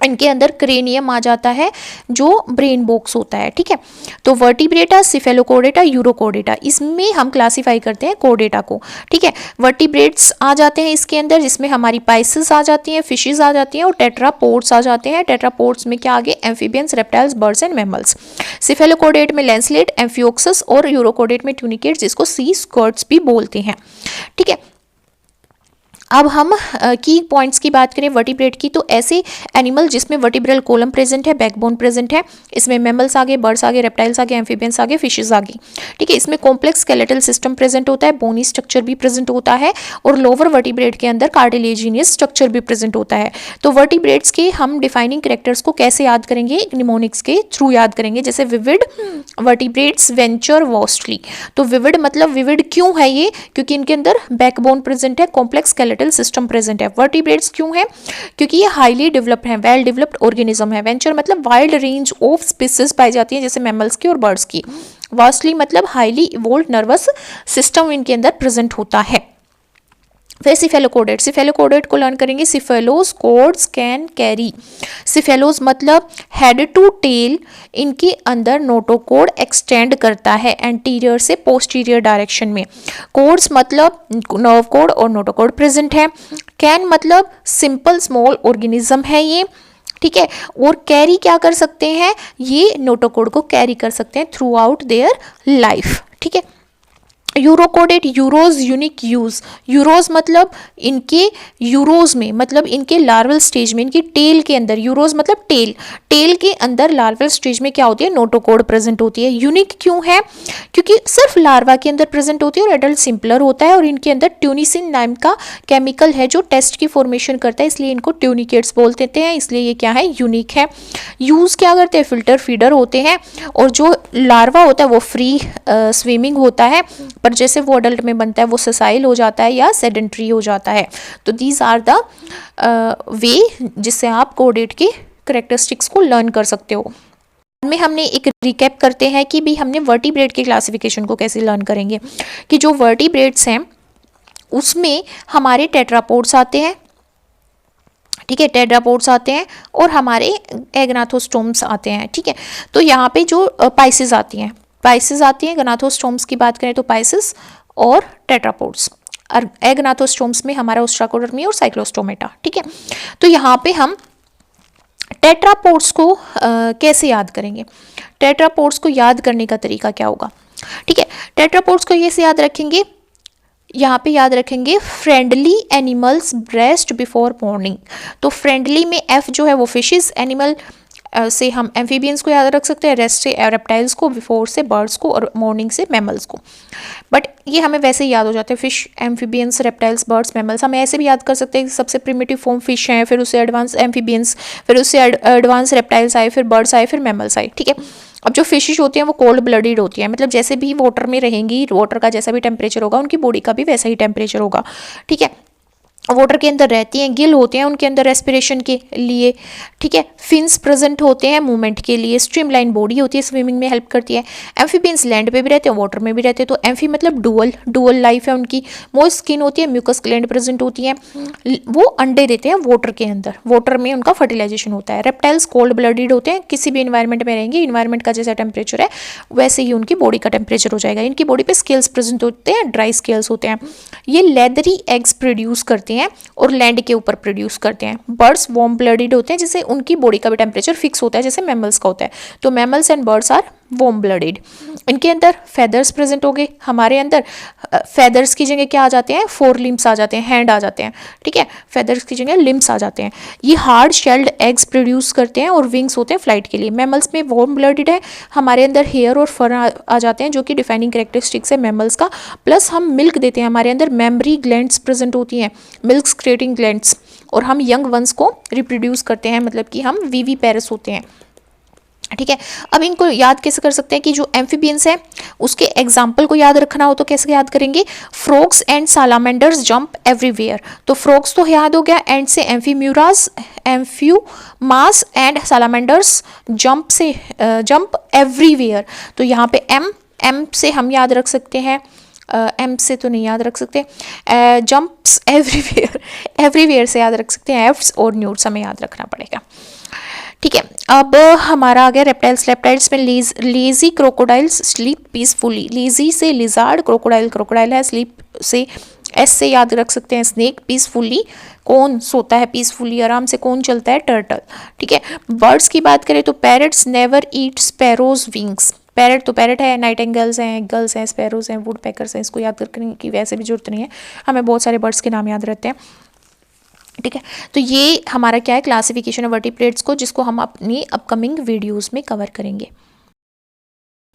Speaker 1: इनके अंदर क्रेनियम आ जाता है जो ब्रेन बॉक्स होता है, ठीक है। तो वर्टिब्रेटा, सिफेलोकोडेटा, यूरोकोडेटा, इसमें हम क्लासिफाई करते हैं कोडेटा को, ठीक है। वर्टिब्रेट्स आ जाते हैं इसके अंदर, जिसमें हमारी पाइसेस आ जाती हैं, फिशेस आ जाती हैं और टेट्रापोड्स आ जाते हैं। टेट्रापोड्स में क्या आगे, amphibians, reptiles, birds and mammals. Cephalochordate में लैंसलेट, एम्फियोक्सस और यूरोकोडेट में ट्यूनिकेट्स, जिसको सी स्कर्ट्स भी बोलते हैं, ठीक है। अब हम की पॉइंट्स की बात करें वर्टिब्रेट की, तो ऐसे एनिमल जिसमें वर्टिब्रल कॉलम प्रेजेंट है, बैकबोन प्रेजेंट है, इसमें मैमल्स आगे, बर्ड्स आगे, रेप्टाइल्स आगे, एम्फीबियंस आगे, फिशेस आगे, ठीक है। इसमें कॉम्प्लेक्स स्केलेटल सिस्टम प्रेजेंट होता है, बोनी स्ट्रक्चर भी प्रेजेंट होता है और लोअर वर्टिब्रेट के अंदर कार्टिलेजिनियस स्ट्रक्चर भी प्रेजेंट होता है। तो वर्टिब्रेट्स के हम डिफाइनिंग कैरेक्टर्स को कैसे याद करेंगे, निमोनिक्स के थ्रू याद करेंगे, जैसे विविड वर्टिब्रेट्स, वेंचर, वॉस्टली। तो विविड मतलब विविड क्यों है ये, क्योंकि इनके अंदर बैकबोन प्रेजेंट है, कॉम्प्लेक्स सिस्टम प्रेजेंट है। वर्टिब्रेट्स क्यों है, क्योंकि ये हाईली डेवलप्ड है, वेल डेवलप्ड ऑर्गेनिज्म है। वेंचर मतलब वाइल्ड रेंज ऑफ स्पीसीज पाई जाती है, जैसे मैमल्स की और बर्ड्स की। वास्टली मतलब हाईली इवोल्व्ड नर्वस सिस्टम इनके अंदर प्रेजेंट होता है। फिर सिफेलोकोडेट, सिफेलोकोडेट को लर्न करेंगे। सिफेलोस कोड्स कैन कैरी, सिफेलोस मतलब हेड टू टेल, इनके अंदर नोटोकोड एक्सटेंड करता है एंटीरियर से पोस्टीरियर डायरेक्शन में। कोड्स मतलब नर्व कोड और नोटोकोड प्रेजेंट है। कैन मतलब सिंपल स्मॉल ऑर्गेनिज्म है ये, ठीक है। और कैरी क्या कर सकते हैं, ये नोटोकोड को कैरी कर सकते हैं थ्रू आउट देयर लाइफ, ठीक है। यूरोकोडेट, यूरोज यूनिक यूज, यूरोज मतलब इनके यूरोज में, मतलब इनके लार्वल स्टेज में, इनकी टेल के अंदर, यूरोज मतलब टेल, टेल के अंदर लार्वल स्टेज में क्या होती है, नोटोकोड प्रेजेंट होती है। यूनिक क्यों है, क्योंकि सिर्फ लार्वा के अंदर प्रेजेंट होती है और एडल्ट सिंपलर होता है, और इनके अंदर ट्यूनिसिन नाम का केमिकल है जो टेस्ट की फॉर्मेशन करता है, इसलिए इनको ट्यूनिकेट्स बोल देते हैं, इसलिए ये क्या है, यूनिक है। यूज क्या करते हैं, फिल्टर फीडर होते हैं, और जो लार्वा होता है वो फ्री स्विमिंग होता है, पर जैसे वो अडल्ट में बनता है वो ससाइल हो जाता है या सेडेंट्री हो जाता है। तो दीज आर द वे जिससे आप कोडेट के कैरेक्टरिस्टिक्स को लर्न कर सकते हो। में हमने एक रिकैप करते हैं कि भी हमने वर्टिब्रेट के क्लासिफिकेशन को कैसे लर्न करेंगे, कि जो वर्टिब्रेट्स हैं उसमें हमारे टेट्रापोड्स आते हैं, ठीक है, टेट्रापोड्स आते हैं, और हमारे एग्नाथोस्टोम्स आते हैं, ठीक है। तो यहाँ पे जो पाइसेस आती हैं, पाइसेस आती हैं, गनाथोस्टोम्स की बात करें तो पाइसेस और टेट्रापोड्स, और एग्नाथोस्टोम्स में हमारा ओस्ट्राकोडर्मी और साइक्लोस्टोमेटा, ठीक है। तो यहाँ पे हम टेट्रापोड्स को कैसे याद करेंगे, टेट्रापोड्स को याद करने का तरीका क्या होगा, ठीक है। टेट्रापोड्स को कैसे याद रखेंगे, यहाँ पे याद रखेंगे friendly animals breast before morning. तो फ्रेंडली में एफ जो है वो फिशेस, एनिमल से हम एम्फीबियंस को याद रख सकते हैं, रेस्ट से रेप्टाइल्स को, बिफोर से बर्ड्स को, और मॉर्निंग से मैमल्स को। बट ये हमें वैसे ही याद हो जाते हैं, fish, amphibians, reptiles, birds, mammals. हम ऐसे भी याद कर सकते हैं कि सबसे प्रिमिटिव फॉर्म फिश है, फिर उससे एडवांस एम्फीबियंस, फिर उससे एडवांस रेप्टाइल्स आए, फिर बर्ड्स आए, फिर मैमल्स आए, ठीक है। अब जो फिशेज होती हैं वो कोल्ड ब्लडेड होती हैं, मतलब जैसे भी वाटर में रहेंगी, वाटर का जैसा भी टेम्परेचर होगा उनकी बॉडी का भी वैसा ही टेम्परेचर होगा, ठीक है। वाटर के अंदर रहती हैं, गिल होते हैं उनके अंदर रेस्पिरेशन के लिए, ठीक है। फिन्स प्रेजेंट होते हैं मूवमेंट के लिए, स्ट्रीमलाइन बॉडी होती है, स्विमिंग में हेल्प करती है। एम्फीबियंस लैंड पे भी रहते हैं, वाटर में भी रहते हैं, तो एम्फी मतलब डुअल लाइफ है उनकी। मॉइस्ट स्किन होती है, म्यूकस ग्लैंड प्रेजेंट होती है, वो अंडे देते हैं वाटर के अंदर, वाटर में उनका फर्टिलाइजेशन होता है। रेप्टाइल्स कोल्ड ब्लडेड होते हैं, किसी भी इन्वायरमेंट में रहेंगे, इन्वायरमेंट का जैसा टेम्परेचर है वैसे ही उनकी बॉडी का टेम्परेचर हो जाएगा। इनकी बॉडी पे स्केल्स प्रेजेंट होते हैं, ड्राई स्केल्स होते हैं। ये लेदरी एग्स प्रोड्यूस करते हैं और लैंड के ऊपर प्रोड्यूस करते हैं। बर्ड्स वार्म ब्लडेड होते हैं, जैसे उनकी बॉडी का भी टेम्परेचर फिक्स होता है जैसे मैमल्स का होता है। तो mammals and birds are warm blooded. इनके अंदर फेदर्स प्रेजेंट हो गए, हमारे अंदर फेदर्स की जगह क्या आ जाते हैं, 4 लिम्स आ जाते हैं, हैंड आ जाते हैं, ठीक है। फेदर्स की जगह लिम्स आ जाते हैं। ये हार्ड शेल्ड एग्स प्रोड्यूस करते हैं और विंग्स होते हैं फ्लाइट के लिए। मैमल्स में वार्म ब्लडेड है, हमारे अंदर हेयर और फर आ जाते हैं जो कि डिफाइनिंग कैरेक्टरिस्टिक्स है मैमल्स का। प्लस हम मिल्क देते हैं, हमारे अंदर मेमरी ग्लैंड्स प्रेजेंट होती हैं, मिल्क क्रिएटिंग ग्लैंड्स, और हम यंग वंस को रिप्रोड्यूस करते हैं, मतलब कि हम वीवी पेरिस होते हैं, ठीक है। अब इनको याद कैसे कर सकते हैं कि जो एम्फीबियंस है उसके एग्जाम्पल को याद रखना हो तो कैसे याद करेंगे, फ्रॉग्स एंड सालामेंडर्स जंप एवरीवेयर। तो फ्रॉग्स तो याद हो गया, एंड से एम्फीम्यूरास, एम्फ्यूमास एंड सालामेंडर्स जंप एवरीवेयर। तो यहाँ पे एम से हम याद रख सकते हैं एम से तो नहीं याद रख सकते, जंप्स एवरीवेयर, एवरीवेयर से याद रख सकते हैं, एफ्स और न्यूट्स हमें याद रखना पड़ेगा। ठीक है, अब हमारा आ गया रेप्टाइल्स। रेप्टाइल्स में lazy crocodiles sleep peacefully, lazy से लिजार्ड, क्रोकोडाइल क्रोकोडाइल है, स्लीप से एस से याद रख सकते हैं स्नेक, पीसफुली कौन सोता है पीसफुली आराम से, कौन चलता है टर्टल। ठीक है, बर्ड्स की बात करें तो पैरट्स नेवर ईट स्पैरोज विंग्स, पैरट तो पैरट है, नाइटिंगेल्स हैं, गल्स हैं, स्पैरोज हैं, वुड पैकर्स हैं, इसको याद करने की वैसे भी जरूरत नहीं है, हमें बहुत सारे बर्ड्स के नाम याद रहते हैं। ठीक है, तो ये हमारा क्या है क्लासिफिकेशन ऑफ वर्टिब्रेट्स को, जिसको हम अपनी अपकमिंग वीडियोज़ में कवर करेंगे।